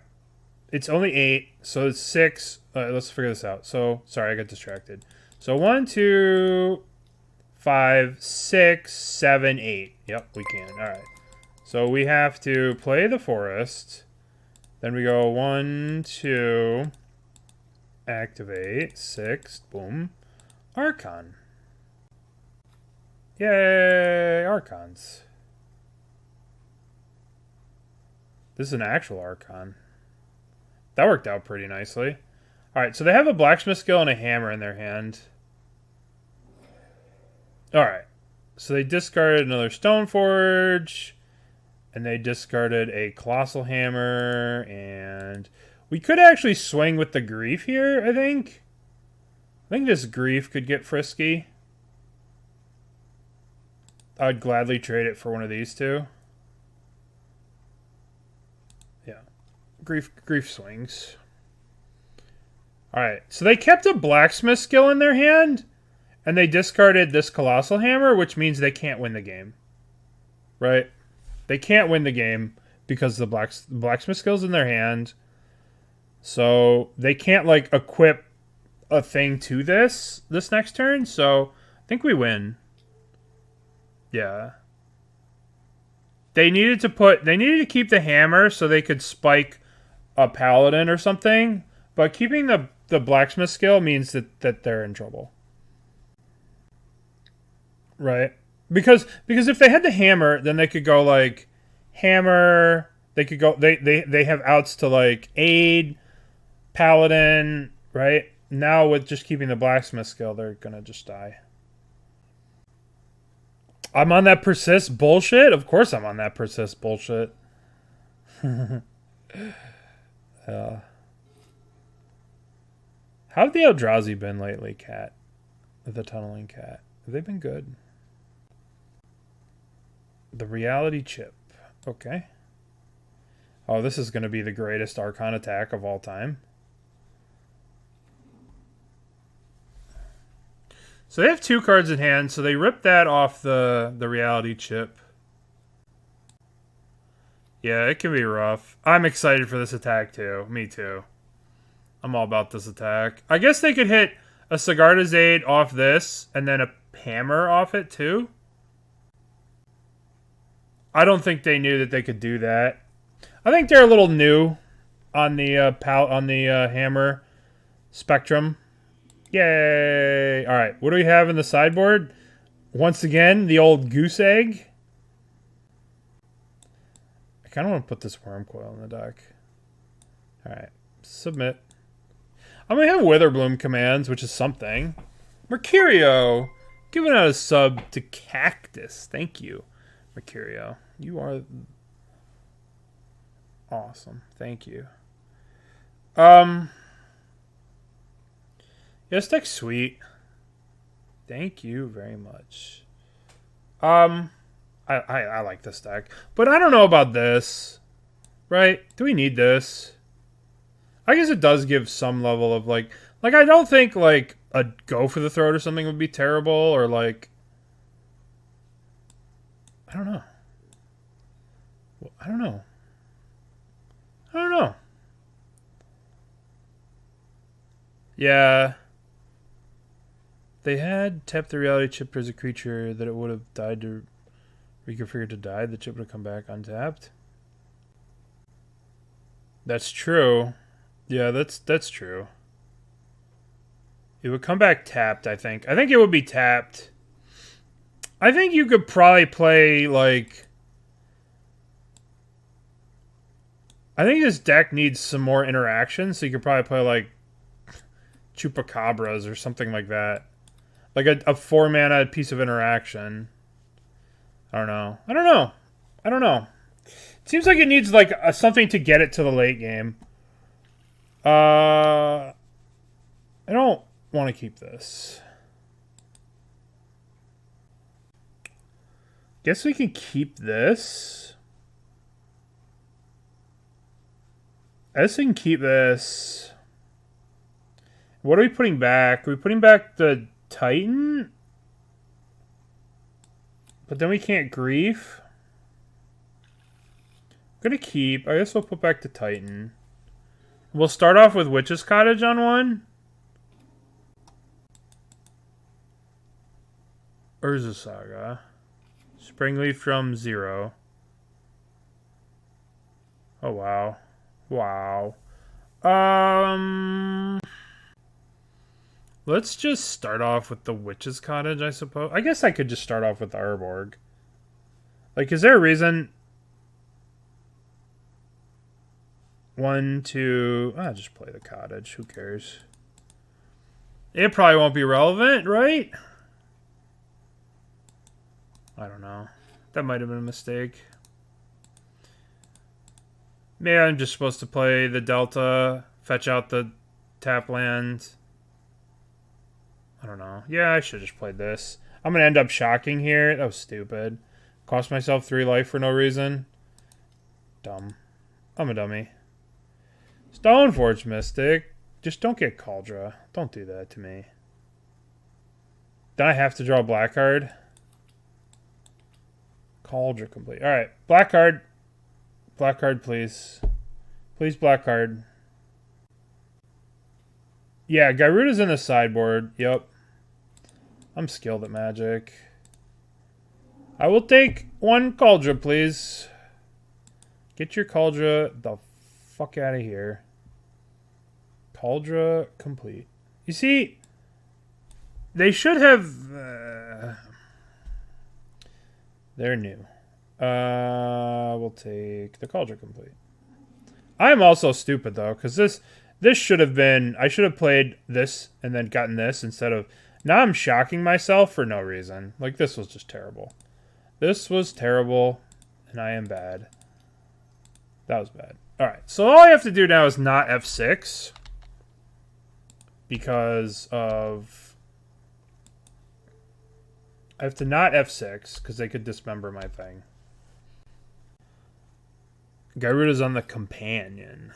It's only 8, so it's 6. Let's figure this out. So, sorry, I got distracted. So 1, 2, 5, 6, 7, 8. Yep, we can. All right. So we have to play the forest. Then we go 1, 2, activate, 6, boom. Archon. Yay, Archons. This is an actual Archon. That worked out pretty nicely. Alright, so they have a blacksmith skill and a hammer in their hand. Alright. So they discarded another Stoneforge. And they discarded a Colossal Hammer. And we could actually swing with the Grief here, I think. I think this Grief could get frisky. I'd gladly trade it for one of these two. Yeah. Grief swings. Alright, so they kept a Blacksmith skill in their hand. And they discarded this Colossal Hammer, which means they can't win the game. Right? They can't win the game because the Blacksmith skill's in their hand. So they can't, like, equip a thing to this next turn. So I think we win. Yeah. They needed to keep the hammer so they could spike a paladin or something. But keeping the blacksmith skill means that they're in trouble. Right? Because if they had the hammer, then they could go like hammer, they could go they have outs to like aid, paladin, right? Now with just keeping the blacksmith skill, they're gonna just die. I'm on that persist bullshit? Of course I'm on that persist bullshit. How have the Eldrazi been lately, Cat? The Tunneling Cat. Have they been good? The Reality Chip. Okay. Oh, this is going to be the greatest Archon attack of all time. So they have 2 cards in hand, so they ripped that off the reality chip. Yeah, it can be rough. I'm excited for this attack too. Me too. I'm all about this attack. I guess they could hit a Sigarda's Aid off this, and then a hammer off it too. I don't think they knew that they could do that. I think they're a little new on the hammer spectrum. Yay! All right, what do we have in the sideboard? Once again, the old goose egg. I kind of want to put this Wurmcoil in the deck. All right, submit. I'm going to have Witherbloom commands, which is something. Mercurio, giving out a sub to Cactus. Thank you, Mercurio. You are awesome. Thank you. This deck's sweet. Thank you very much. I like this deck. But I don't know about this. Right? Do we need this? I guess it does give some level of like I don't think like a go for the throat or something would be terrible, or like I don't know. I don't know. I don't know. Yeah. They had tapped the reality chip as a creature that it would have died to reconfigure to die. The chip would have come back untapped. That's true. Yeah, that's true. It would come back tapped, I think. I think it would be tapped. I think you could probably play, like... I think this deck needs some more interaction, so you could probably play, like, Chupacabras or something like that. Like a 4-mana piece of interaction. I don't know. I don't know. I don't know. It seems like it needs, like, something to get it to the late game. I don't want to keep this. Guess we can keep this. I guess we can keep this. What are we putting back? Are we putting back the Titan? But then we can't grief. I'm gonna keep. I guess we'll put back the Titan. We'll start off with Witch's Cottage on one. Urza Saga. Springleaf from 0. Oh, wow. Wow. Let's just start off with the Witch's Cottage, I suppose. I guess I could just start off with the Urborg. Like, is there a reason... 1, 2... I'll just play the Cottage. Who cares? It probably won't be relevant, right? I don't know. That might have been a mistake. Maybe I'm just supposed to play the Delta, fetch out the tap land. I don't know. Yeah, I should have just played this. I'm going to end up shocking here. That was stupid. Cost myself 3 life for no reason. Dumb. I'm a dummy. Stoneforge Mystic. Just don't get Cauldra. Don't do that to me. Then I have to draw a black card. Cauldra complete. Alright, black card. Black card, please. Please, black card. Yeah, Gyruda's in the sideboard. Yep. I'm skilled at Magic. I will take 1 Cauldra, please. Get your Cauldra the fuck out of here. Cauldra complete. You see, they should have... they're new. We'll take the Cauldra complete. I'm also stupid, though, because this should have been... I should have played this and then gotten this instead of... Now I'm shocking myself for no reason. Like, this was just terrible. This was terrible, and I am bad. That was bad. Alright, so all I have to do now is not F6. Because of... I have to not F6, because they could dismember my thing. Gyruda's on the companion.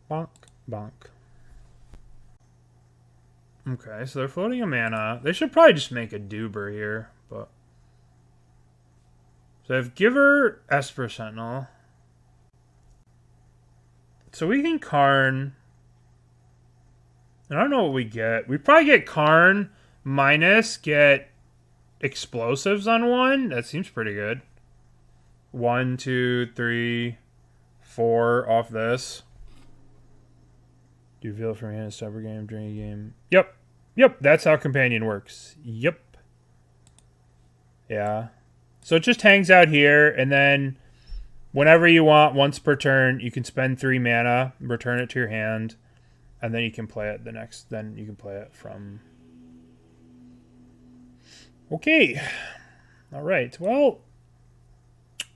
Bonk, bonk. Okay, so they're floating a mana. They should probably just make a Duber here, but... So I have Giver, Esper Sentinel. So we can Karn. And I don't know what we get. We probably get Karn minus get explosives on one. That seems pretty good. 1, 2, 3, 4 off this. Do you feel for hand a separate game during a game? Yep. Yep, that's how Companion works. Yep. Yeah. So it just hangs out here, and then whenever you want, once per turn, you can spend 3 mana, return it to your hand, and then you can play it then you can play it from... Okay. All right. Well,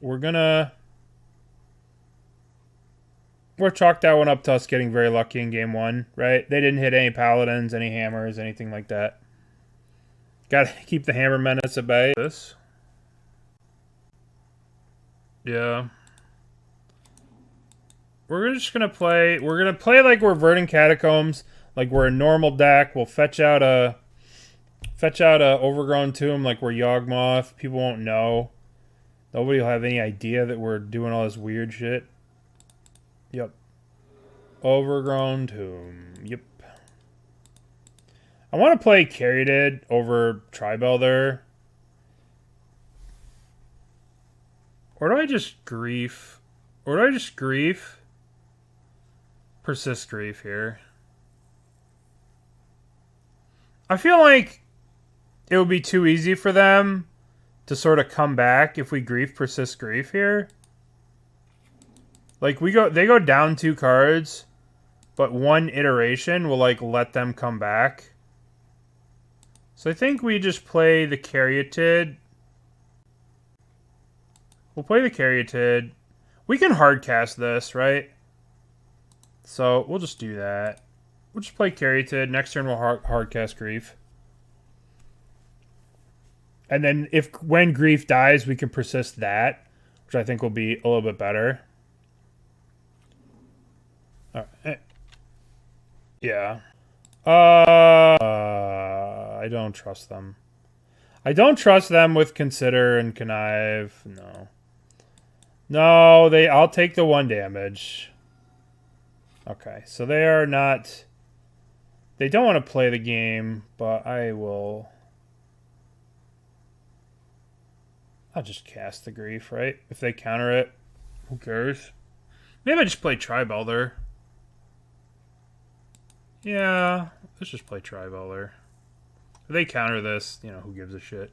we're chalked that one up to us getting very lucky in game 1, right? They didn't hit any paladins, any hammers, anything like that. Gotta keep the hammer menace at bay. This. Yeah. We're gonna play like we're Verdant Catacombs, like we're a normal deck. We'll fetch out a Overgrown Tomb like we're Yawgmoth. People won't know. Nobody will have any idea that we're doing all this weird shit. Yep. Overgrown Tomb. Yep. I want to play Caryatid over Tribe Elder. Or do I just Grief? Or do I just Grief? Persist Grief here. I feel like it would be too easy for them to sort of come back if we Persist Grief here. Like they go down 2 cards, but one iteration will like let them come back. So I think we just play the Caryatid. We'll play the Caryatid. We can hardcast this, right? So we'll just do that. We'll just play Caryatid. Next turn we'll hardcast Grief. And then when Grief dies, we can persist that, which I think will be a little bit better. All right. Yeah. I don't trust them. I don't trust them with Consider and Connive. No. No, I'll take the 1 damage. Okay, so they are not... They don't want to play the game, but I will... I'll just cast the Grief, right? If they counter it, who cares? Maybe I just play Tribe Elder. Yeah, let's just play Tribe Elder. If they counter this, you know, who gives a shit?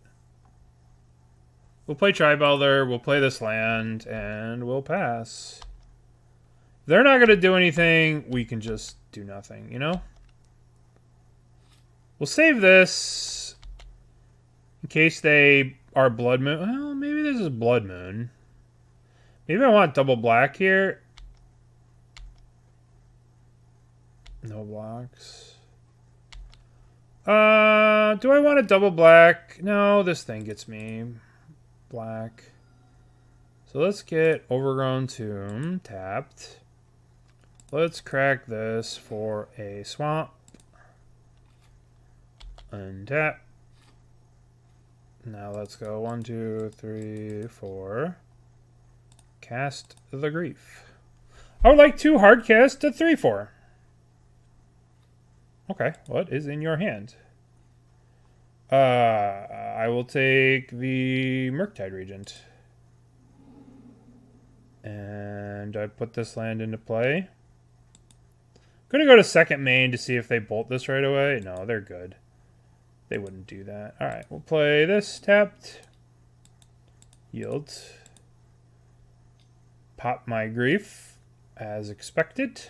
We'll play Tribe Elder, we'll play this land, and we'll pass. If they're not going to do anything, we can just do nothing, you know? We'll save this in case they are Blood Moon. Well, maybe this is Blood Moon. Maybe I want double black here. No blocks. Do I want a double black? No, this thing gets me black. So let's get Overgrown Tomb tapped. Let's crack this for a swamp. Untap. Now let's go 1, 2, 3, 4. Cast the Grief. I would like to hardcast a 3/4. Okay, what is in your hand? I will take the Murktide Regent. And I put this land into play. I'm going to go to second main to see if they bolt this right away. No, they're good. They wouldn't do that. Alright, we'll play this tapped. Yield. Pop my Grief, as expected.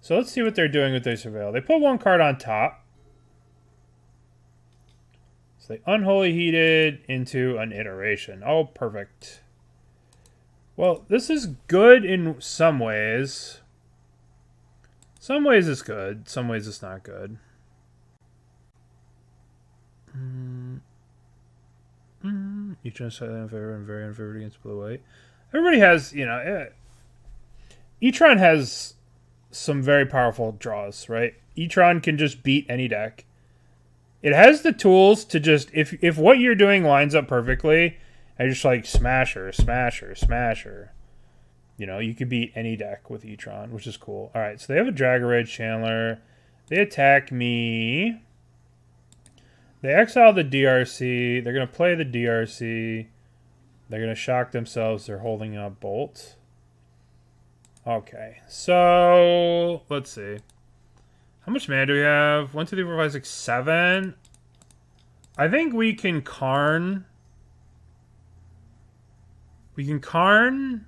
So let's see what they're doing with their Surveil. They put 1 card on top. So they Unholy Heated into an iteration. Oh, perfect. Well, this is good in some ways. Some ways it's good. Some ways it's not good. Each one is slightly unfavorable and very unfavorable against blue-white. Everybody has, each run has some very powerful draws, right? E-Tron can just beat any deck. It has the tools to just, if what you're doing lines up perfectly, and just like smasher, smasher, smasher, you know, you could beat any deck with E-Tron, which is cool. All right, so they have a Dragonrage Chandler. They attack me. They exile the DRC. They're going to play the DRC. They're going to shock themselves. They're holding up Bolt. Okay, so let's see. How much mana do we have? 1, 2, 3, 4, 5, 6, 7. I think we can Karn. We can Karn.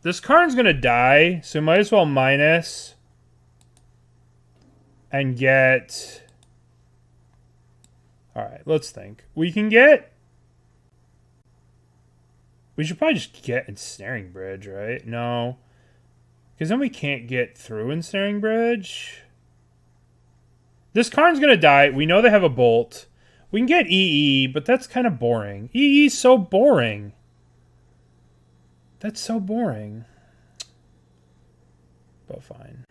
This Karn's going to die, so we might as well minus and get... Alright, let's think. We can get... We should probably just get Ensnaring Bridge, right? No. Because then we can't get through Ensnaring Bridge. This Karn's going to die. We know they have a Bolt. We can get EE, but that's kind of boring. EE's so boring. That's so boring. But fine.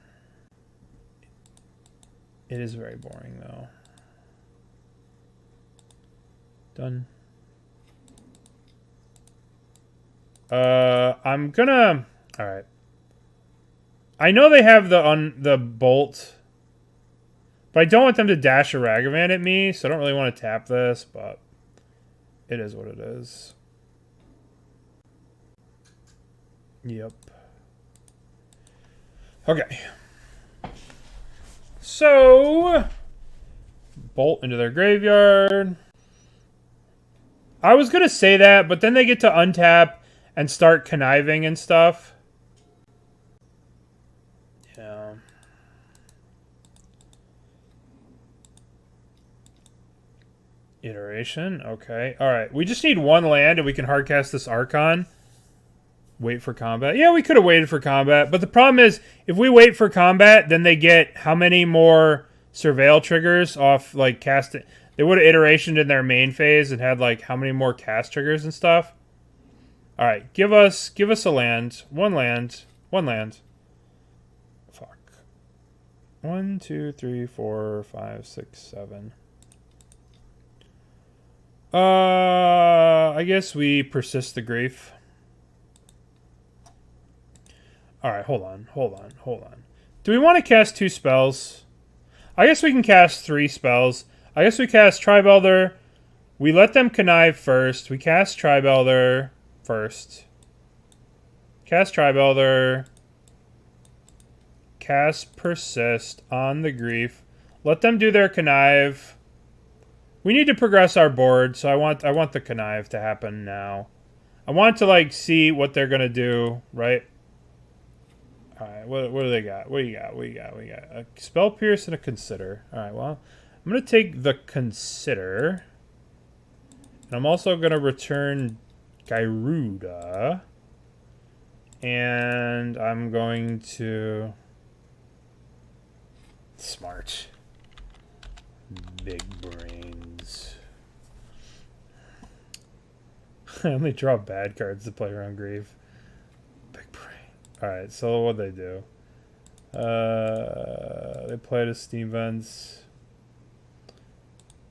It is very boring, though. Done. I'm gonna... Alright. I know they have the Bolt, but I don't want them to dash a Ragavan at me, so I don't really want to tap this, but it is what it is. Yep. Okay. So, Bolt into their graveyard. I was going to say that, but then they get to untap and start conniving and stuff. Yeah. Iteration. Okay. All right. We just need one land and we can hardcast this Archon. Wait for combat. Yeah, we could have waited for combat. But the problem is, if we wait for combat, then they get how many more Surveil triggers off, like, cast it. They would have iterationed in their main phase and had, like, how many more cast triggers and stuff. All right, give us a land. One land. One land. Fuck. 1, 2, 3, 4, 5, 6, 7. I guess we persist the grief. Alright, hold on. Do we want to cast 2 spells? I guess we can cast 3 spells. I guess we cast Tribe Elder. We let them connive first. We cast Tribe Elder first. Cast Tribe Elder. Cast Persist on the grief. Let them do their connive. We need to progress our board, so I want the connive to happen now. I want to, like, see what they're gonna do, right? Alright, what do they got? What do you got? We got a Spell Pierce and a Consider. Alright, well, I'm going to take the Consider. And I'm also going to return Gyruda. And I'm going to... Smart. Big brains. I only draw bad cards to play around Grief. Alright, so what'd they do? They played a Steam Vents.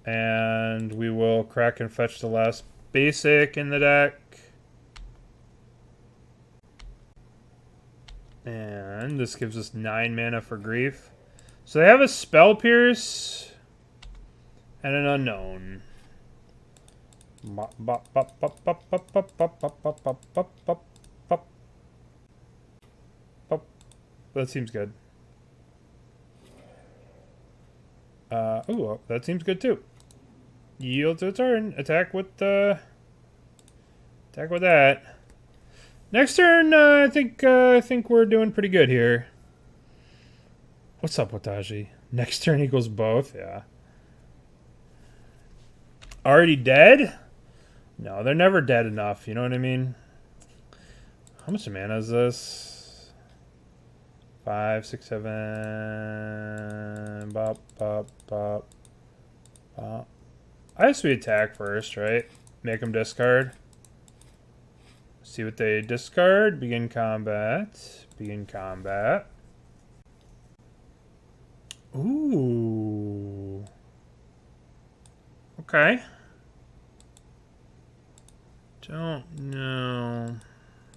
And we will crack and fetch the last basic in the deck. And this gives us 9 mana for Grief. So they have a Spell Pierce and an Unknown. That seems good. Ooh, that seems good too. Yield to a turn. Attack with that. Next turn, I think we're doing pretty good here. What's up, Boseiju? Next turn equals both. Yeah. Already dead? No, they're never dead enough. You know what I mean? How much mana is this? 5, 6, 7. Bop, bop, bop, bop. I guess we attack first, right? Make them discard. See what they discard. Begin combat. Begin combat. Ooh. Okay. Don't know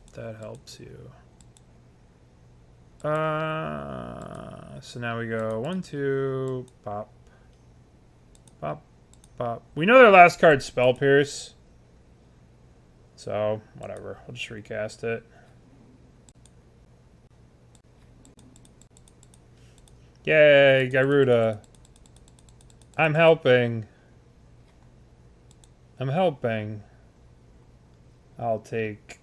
if that helps you. So now we go 1, 2, pop, pop, pop. We know their last card's Spell Pierce. So, whatever. I'll just recast it. Yay, Gyruda. I'm helping. I'm helping. I'll take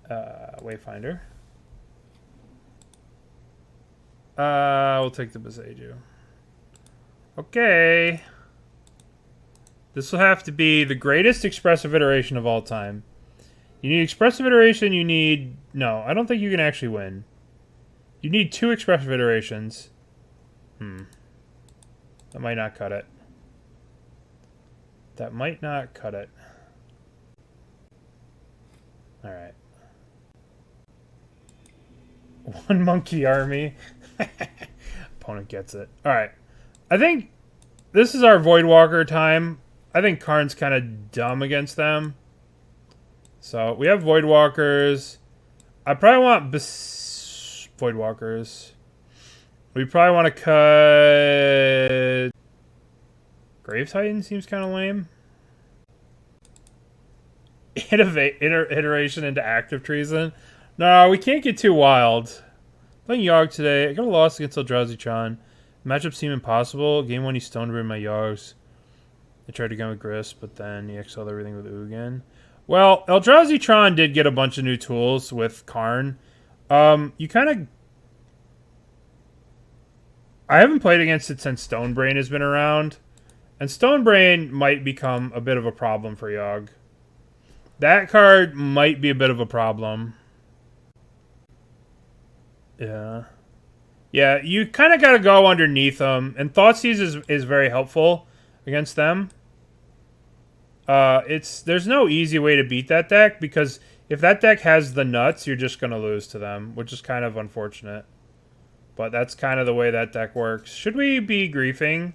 Wayfinder. We'll take the Boseiju. Okay. This will have to be the greatest expressive iteration of all time. You need expressive iteration, you need... No, I don't think you can actually win. You need 2 expressive iterations. That might not cut it. That might not cut it. Alright. 1 monkey army. Opponent gets it. Alright. I think this is our Voidwalker time. I think Karn's kind of dumb against them. So, we have Voidwalkers. I probably want Voidwalkers. We probably want to cut... Grave Titan seems kind of lame. Iteration into active treason. No, we can't get too wild. Playing Yawg today. I got a loss against Eldrazi-Tron. Matchup seemed impossible. Game 1 he stoned rid my Yawgs. I tried to go with Grist, but then he exiled everything with Ugin. Well, Eldrazi-Tron did get a bunch of new tools with Karn. You kind of... I haven't played against it since Stonebrain has been around. And Stonebrain might become a bit of a problem for Yawg. That card might be a bit of a problem. Yeah. Yeah, you kind of got to go underneath them. And Thoughtseize is very helpful against them. There's no easy way to beat that deck, because if that deck has the nuts, you're just going to lose to them, which is kind of unfortunate. But that's kind of the way that deck works. Should we be griefing?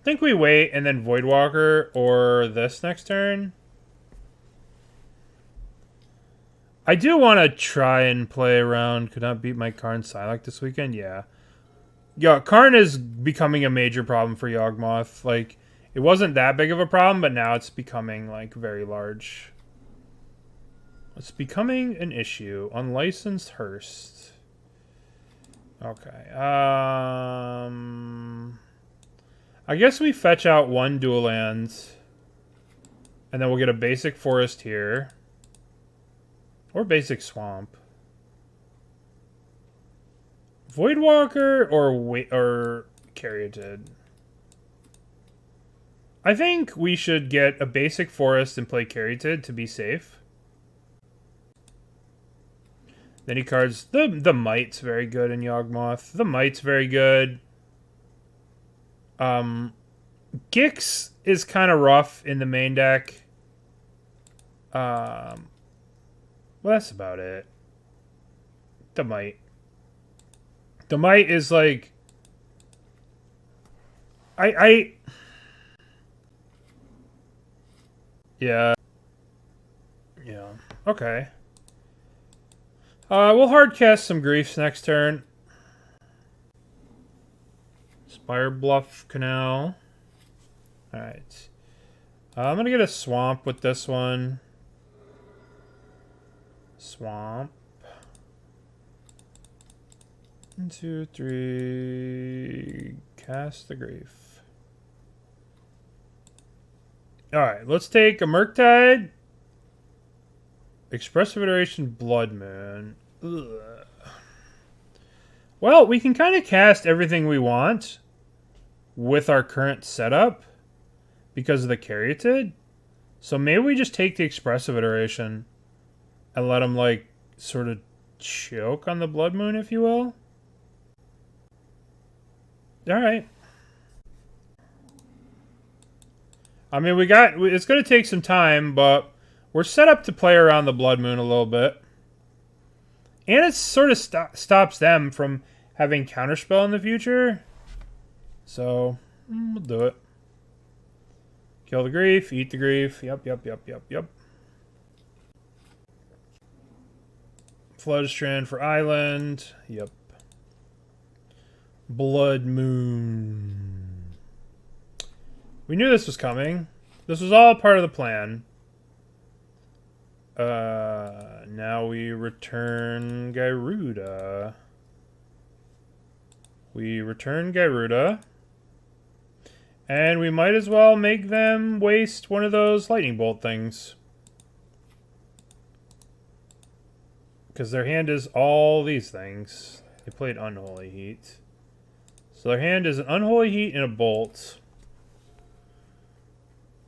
I think we wait and then Voidwalker or this next turn. I do want to try and play around. Could not beat my Karn Psylocke this weekend? Yeah. Yeah, Karn is becoming a major problem for Yawgmoth. Like, it wasn't that big of a problem, but now it's becoming, like, very large. It's becoming an issue. Unlicensed Hearst. Okay. I guess we fetch out 1 dual land. And then we'll get a basic forest here. Or basic swamp. Voidwalker or Caryatid. I think we should get a basic forest and play Caryatid to be safe. Then he cards the Might's very good in Yawgmoth. The Might's very good. Gix is kind of rough in the main deck. Well, that's about it. The Might. The Might is like... Yeah. Yeah. Okay. We'll hardcast some Griefs next turn. Spire Bluff Canal. Alright. I'm going to get a Swamp with this one. Swamp. 1, 2, 3. Cast the Grief. Alright, let's take a Murktide. Expressive Iteration Blood Moon. Ugh. Well, we can kind of cast everything we want with our current setup because of the Caryatid. So maybe we just take the Expressive Iteration and let them, like, sort of choke on the Blood Moon, if you will. Alright. I mean, it's going to take some time, but we're set up to play around the Blood Moon a little bit. And it sort of stops them from having Counterspell in the future. So, we'll do it. Kill the grief, eat the grief. Yep. Flood Strand for island. Yep. Blood Moon. We knew this was coming. This was all part of the plan. Now we return Gyruda. And we might as well make them waste one of those lightning bolt things. Because their hand is all these things. They played Unholy Heat. So their hand is an Unholy Heat and a Bolt.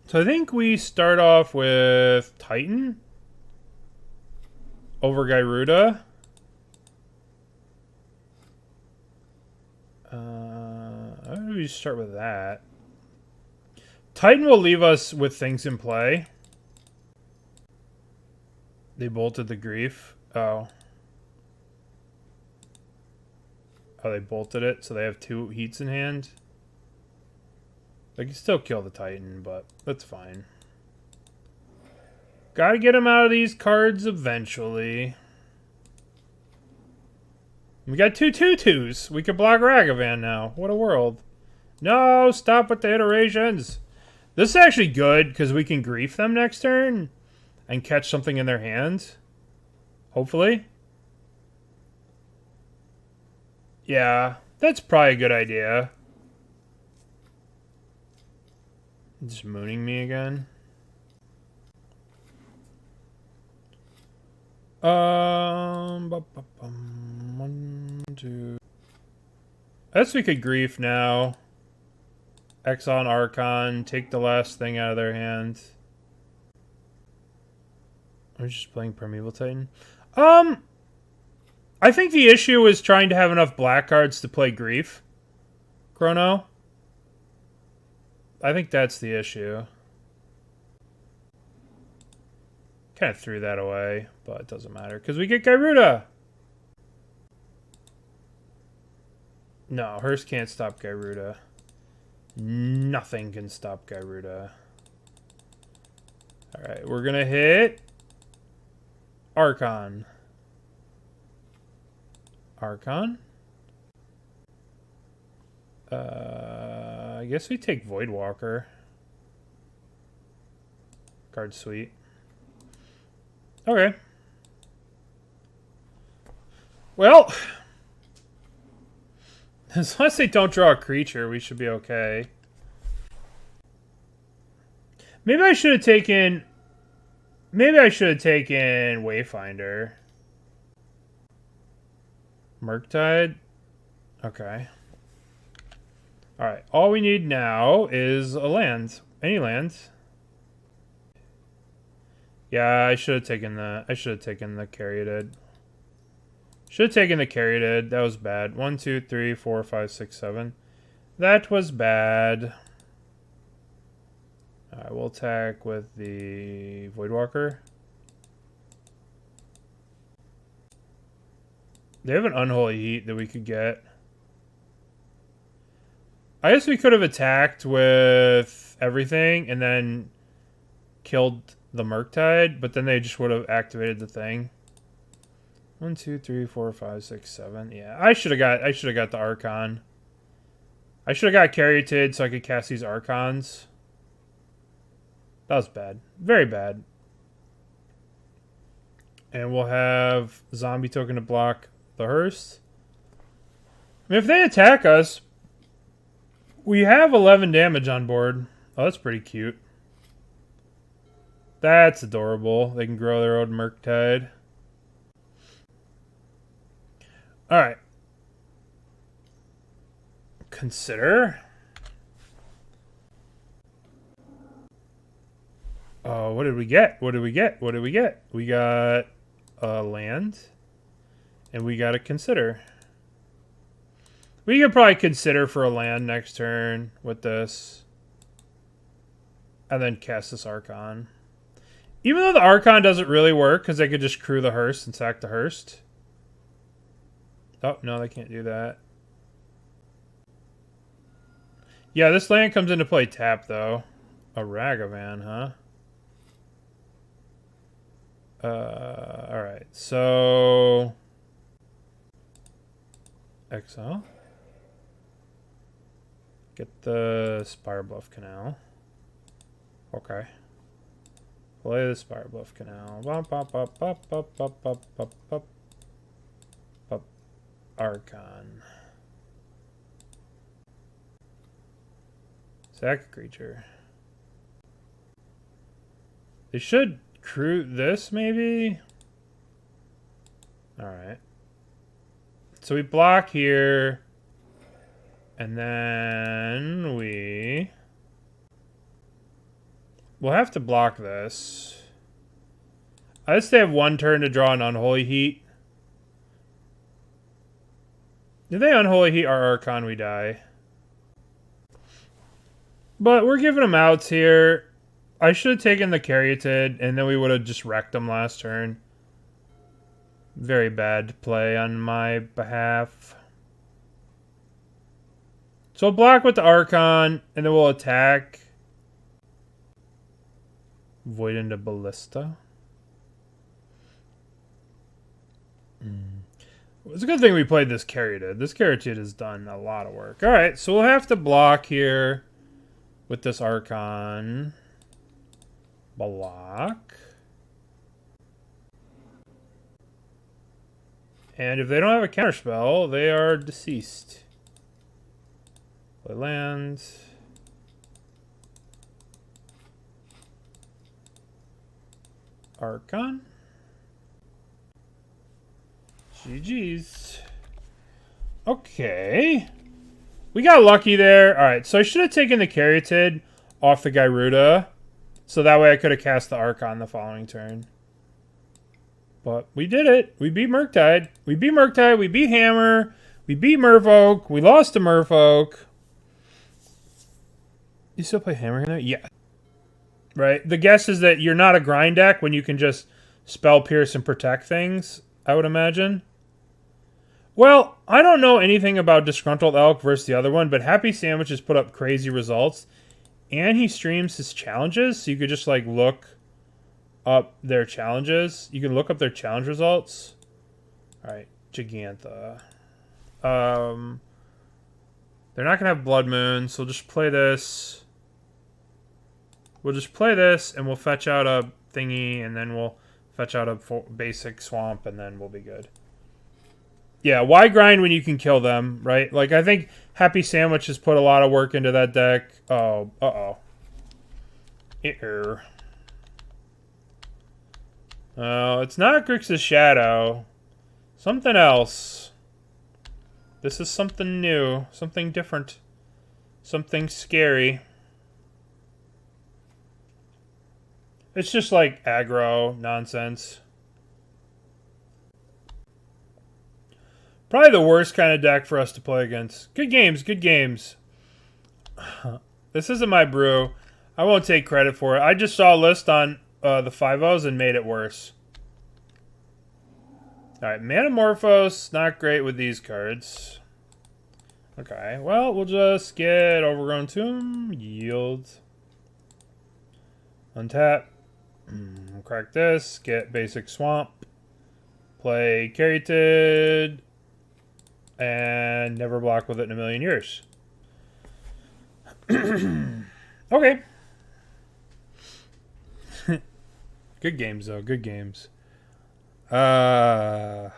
So I think we start off with Titan over Gyruda. How do we start with that? Titan will leave us with things in play. They bolted the grief. Oh. Oh, they bolted it, so they have 2 heats in hand. They can still kill the Titan, but that's fine. Gotta get him out of these cards eventually. We got 2 2/2s. We can block Ragavan now. What a world. No, stop with the iterations. This is actually good, because we can grief them next turn and catch something in their hand. Hopefully. Yeah, that's probably a good idea. Just mooning me again. 1, 2. I guess we could grief now. Exile Archon, take the last thing out of their hand. I'm just playing Primeval Titan. I think the issue is trying to have enough black cards to play grief. Chrono. I think that's the issue. Kind of threw that away, but it doesn't matter because we get Gyruda. No, hers can't stop Gyruda. Nothing can stop Gyruda. Alright, we're gonna hit Archon. Archon? I guess we take Voidwalker. Card suite. Okay. Well, as long as they don't draw a creature, we should be okay. Maybe I should have taken Wayfinder. Murktide? Okay. Alright, all we need now is a land. Any land. Yeah, I should have taken the Caryatid. Should have taken the Caryatid. That was bad. 1, 2, 3, 4, 5, 6, 7. That was bad. Alright, we'll attack with the Voidwalker. They have an Unholy Heat that we could get. I guess we could have attacked with everything and then killed the Murktide, but then they just would have activated the thing. 1, 2, 3, 4, 5, 6, 7. Yeah, I should have got the Archon. I should have got Caryatid so I could cast these Archons. That was bad. Very bad. And we'll have Zombie Token to block the Hearst. I mean, if they attack us, we have 11 damage on board. Oh, that's pretty cute. That's adorable. They can grow their own Murktide. Alright. Consider. Oh, what did we get? What did we get? What did we get? We got a land. And we got to consider. We could probably consider for a land next turn with this. And then cast this Archon. Even though the Archon doesn't really work, because they could just crew the Hearst and sack the Hearst. Oh, no, they can't do that. Yeah, this land comes into play tap, though. A Ragavan, huh? Alright, so... Exile. Get the Spire Bluff Canal. Okay. Play the Spire Bluff Canal. Bop, bop, bop, bop, bop, bop, bop, bop, bop. Bop. Archon. Sack a creature. They should crew this, maybe? Alright. So we block here. And then we'll have to block this. I guess they have one turn to draw an Unholy Heat. If they Unholy Heat our Archon, we die. But we're giving them outs here. I should have taken the Caryatid, and then we would have just wrecked them last turn. Very bad play on my behalf. So we'll block with the Archon, and then we'll attack. Void into Ballista. It's a good thing we played this Caryatid. This Caryatid has done a lot of work. Alright, so we'll have to block here with this Archon. Block. And if they don't have a counterspell, they are deceased. Play lands. Archon. GG's. Okay. We got lucky there. Alright, so I should have taken the Caryatid off the Gyruda. So that way I could have cast the Archon the following turn. But we did it. We beat Murktide. We beat Murktide. We beat Hammer. We beat Merfolk. We lost to Merfolk. You still play Hammer in there? Yeah. Right. The guess is that you're not a grind deck when you can just spell pierce and protect things, I would imagine. Well, I don't know anything about Disgruntled Elk versus the other one, but Happy Sandwich has put up crazy results. And he streams his challenges, so you could just like look up their challenges. You can look up their challenge results. Alright, Gigantha. They're not gonna have Blood Moon, so we'll just play this. We'll just play this, and we'll fetch out a thingy, and then we'll fetch out a basic swamp, and then we'll be good. Yeah, why grind when you can kill them, right? Like, I think Happy Sandwich has put a lot of work into that deck. Oh, uh-oh. Oh, it's not Grixis Shadow. Something else. This is something new. Something different. Something scary. It's just like aggro nonsense. Probably the worst kind of deck for us to play against. Good games, good games. This isn't my brew. I won't take credit for it. I just saw a list on the 5-0s and made it worse. Alright, Manamorphose, not great with these cards. Okay, well, we'll just get Overgrown Tomb, yield. Untap. Crack this, get basic Swamp. Play Caryatid. And never block with it in a million years. Okay. Good games, though. Good games. I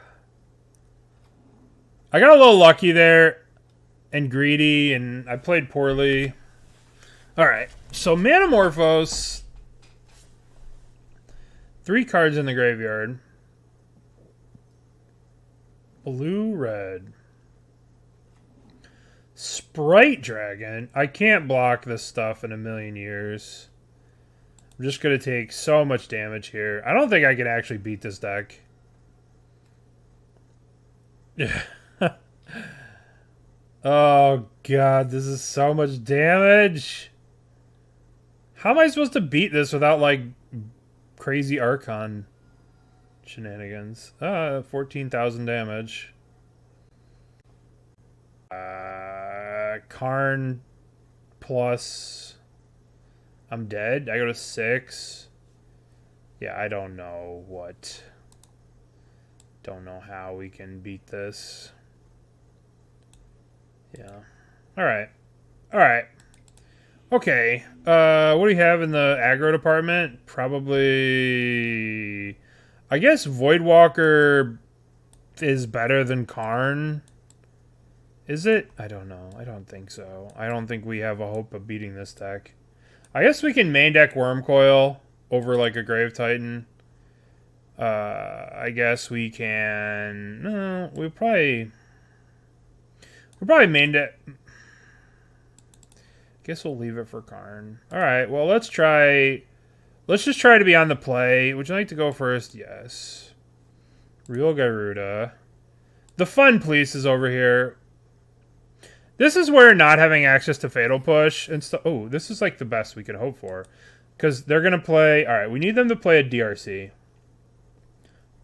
got a little lucky there. And greedy. And I played poorly. Alright. So, Manamorphose. 3 cards in the graveyard. Blue-red. Sprite Dragon. I can't block this stuff in a million years. I'm just going to take so much damage here. I don't think I can actually beat this deck. Oh, God. This is so much damage. How am I supposed to beat this without, like, crazy Archon shenanigans? 14,000 damage. Karn plus I'm dead. I go to 6. Yeah, I don't know what. Don't know how we can beat this. Yeah. Alright. Alright. Okay. What do we have in the aggro department? Probably... I guess Voidwalker is better than Karn. Is it? I don't know. I don't think so. I don't think we have a hope of beating this deck. I guess we can main deck Wurmcoil over like a Grave Titan. I guess we can... No, we'll probably main deck... Guess we'll leave it for Karn. Alright, well, let's try... Let's just try to be on the play. Would you like to go first? Yes. Real Gyruda. The fun police is over here. This is where not having access to Fatal Push and stuff... Oh, this is like the best we could hope for. Because they're going to play... Alright, we need them to play a DRC.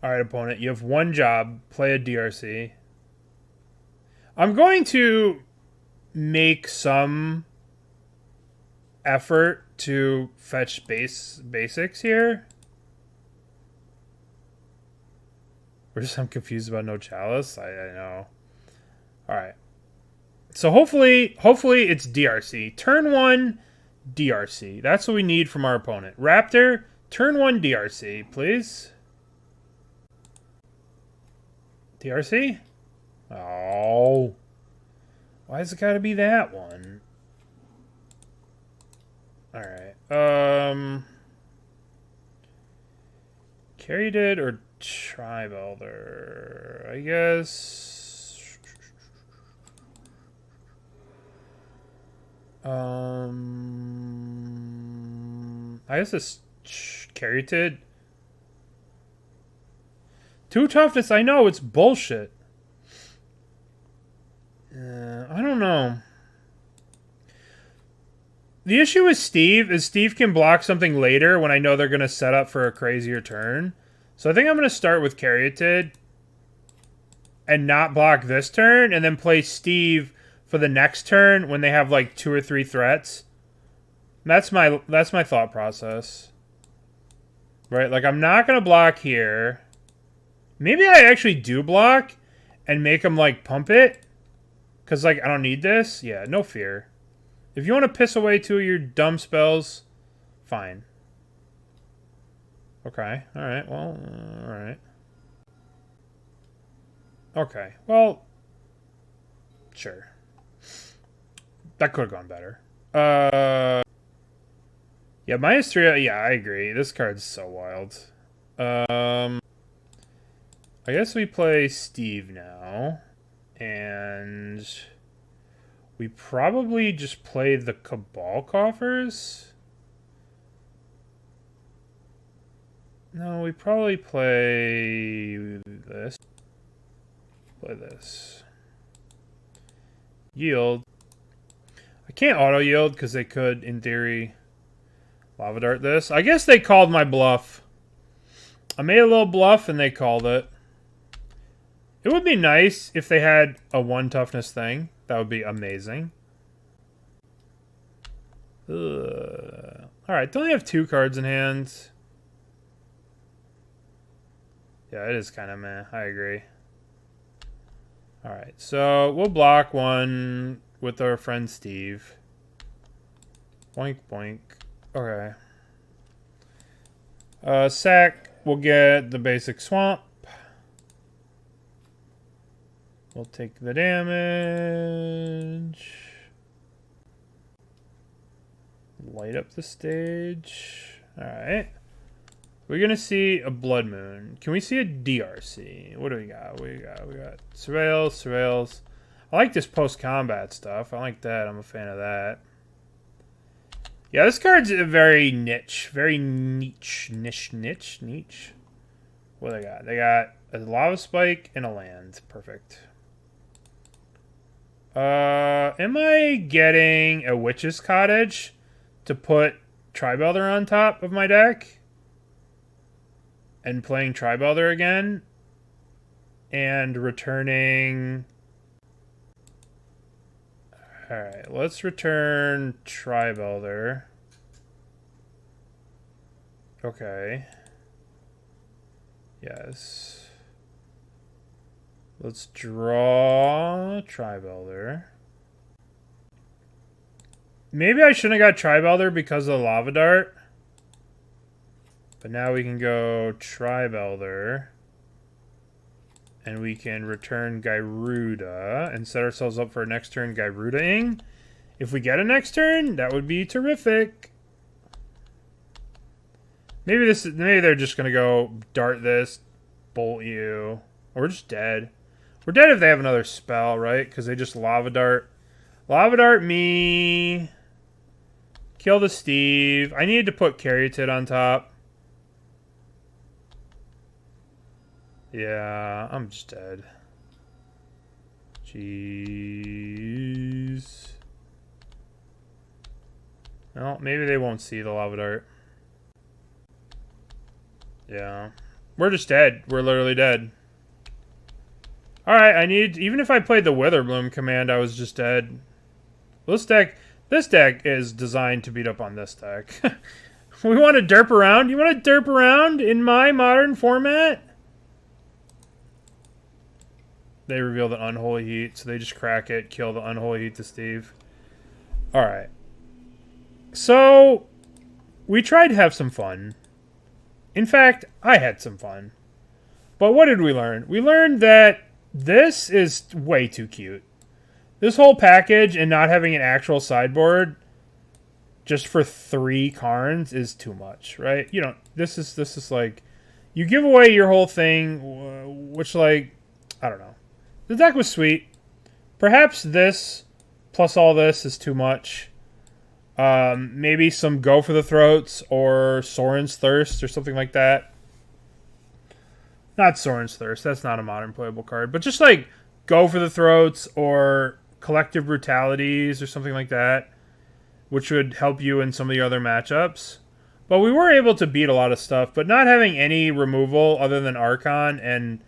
Alright, opponent. You have one job. Play a DRC. I'm going to make some effort to fetch basics here. I'm confused about no chalice. I know. Alright. So hopefully it's DRC. Turn 1, DRC. That's what we need from our opponent. Raptor, turn 1 DRC, please. DRC? Oh. Why's it gotta be that one? Alright. Caryatid or Tribe Elder? I guess... I guess it's Caryatid. 2 toughness, I know, it's bullshit. I don't know. The issue with Steve is Steve can block something later when I know they're going to set up for a crazier turn. So I think I'm going to start with Caryatid and not block this turn and then play Steve for the next turn when they have like 2 or 3 threats. That's my thought process. Right? Like I'm not going to block here. Maybe I actually do block and make them like pump it. Because like I don't need this. Yeah, no fear. If you want to piss away 2 of your dumb spells, fine. Okay. Alright, well, alright. Okay, well, sure. That could have gone better. Yeah, -3, yeah, I agree. This card's so wild. I guess we play Steve now. And... we probably just play the Cabal Coffers. No, we probably play this. Play this. Yield. I can't auto-yield because they could, in theory, Lava Dart this. I guess they called my bluff. I made a little bluff and they called it. It would be nice if they had a 1 toughness thing. That would be amazing. Alright, don't they have 2 cards in hand? Yeah, it is kind of meh. I agree. Alright, so we'll block 1 with our friend Steve. Boink, boink. Okay. Sack, we'll get the basic swamp. We'll take the damage. Light up the stage. Alright. We're going to see a Blood Moon. Can we see a DRC? What do we got? We got Surveils. I like this post-combat stuff. I like that. I'm a fan of that. Yeah, this card's a very niche. Very niche. What do they got? They got a Lava Spike and a land. Perfect. Am I getting a Witch's Cottage to put Tribe Elder on top of my deck? And playing Tribe Elder again? And returning... Alright, let's return Tribe Elder. Okay. Yes. Let's draw Tribe Elder. Maybe I shouldn't have got Tribe Elder because of the Lava Dart. But now we can go Tribe Elder. And we can return Gyruda and set ourselves up for a next turn Gyruda-ing. If we get a next turn, that would be terrific. Maybe they're just gonna go dart this, bolt you. Or we're just dead. We're dead if they have another spell, right? Because they just Lava Dart. Lava Dart me. Kill the Steve. I needed to put Caryatid on top. Yeah, I'm just dead. Jeez. Well, maybe they won't see the Lava Dart. Yeah. We're just dead. We're literally dead. Alright, even if I played the Witherbloom Command, I was just dead. This deck is designed to beat up on this deck. We want to derp around? You want to derp around in my modern format? They reveal the Unholy Heat, so they just crack it, kill the Unholy Heat to Steve. Alright. So, we tried to have some fun. In fact, I had some fun. But what did we learn? We learned that this is way too cute. This whole package and not having an actual sideboard just for 3 Karns is too much, right? You know, this is like, you give away your whole thing, which, like, I don't know. The deck was sweet. Perhaps this plus all this is too much. Maybe some Go for the Throats or Sorin's Thirst or something like that. Not Sorin's Thirst. That's not a modern playable card. But just like Go for the Throats or Collective Brutalities or something like that, which would help you in some of the other matchups. But we were able to beat a lot of stuff. But not having any removal other than Archon and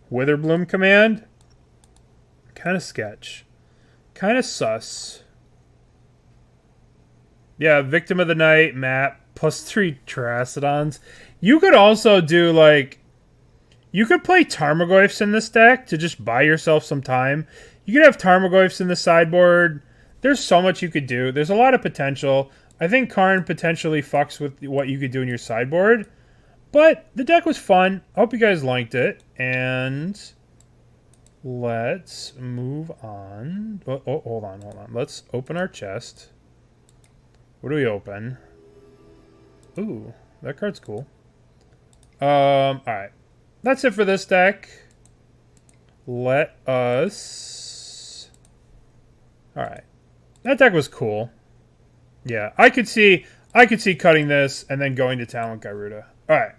Witherbloom Command, kind of sketch. Kind of sus. Yeah, Victim of the Night, map, +3 Terracodons. You could also do, like, you could play Tarmogoyfs in this deck to just buy yourself some time. You could have Tarmogoyfs in the sideboard. There's so much you could do. There's a lot of potential. I think Karn potentially fucks with what you could do in your sideboard. But the deck was fun. I hope you guys liked it. And let's move on. Oh, hold on. Let's open our chest. What do we open? Ooh, that card's cool. Alright. That's it for this deck. Let us... Alright. That deck was cool. Yeah, I could see cutting this and then going to town with Gyruda. Alright.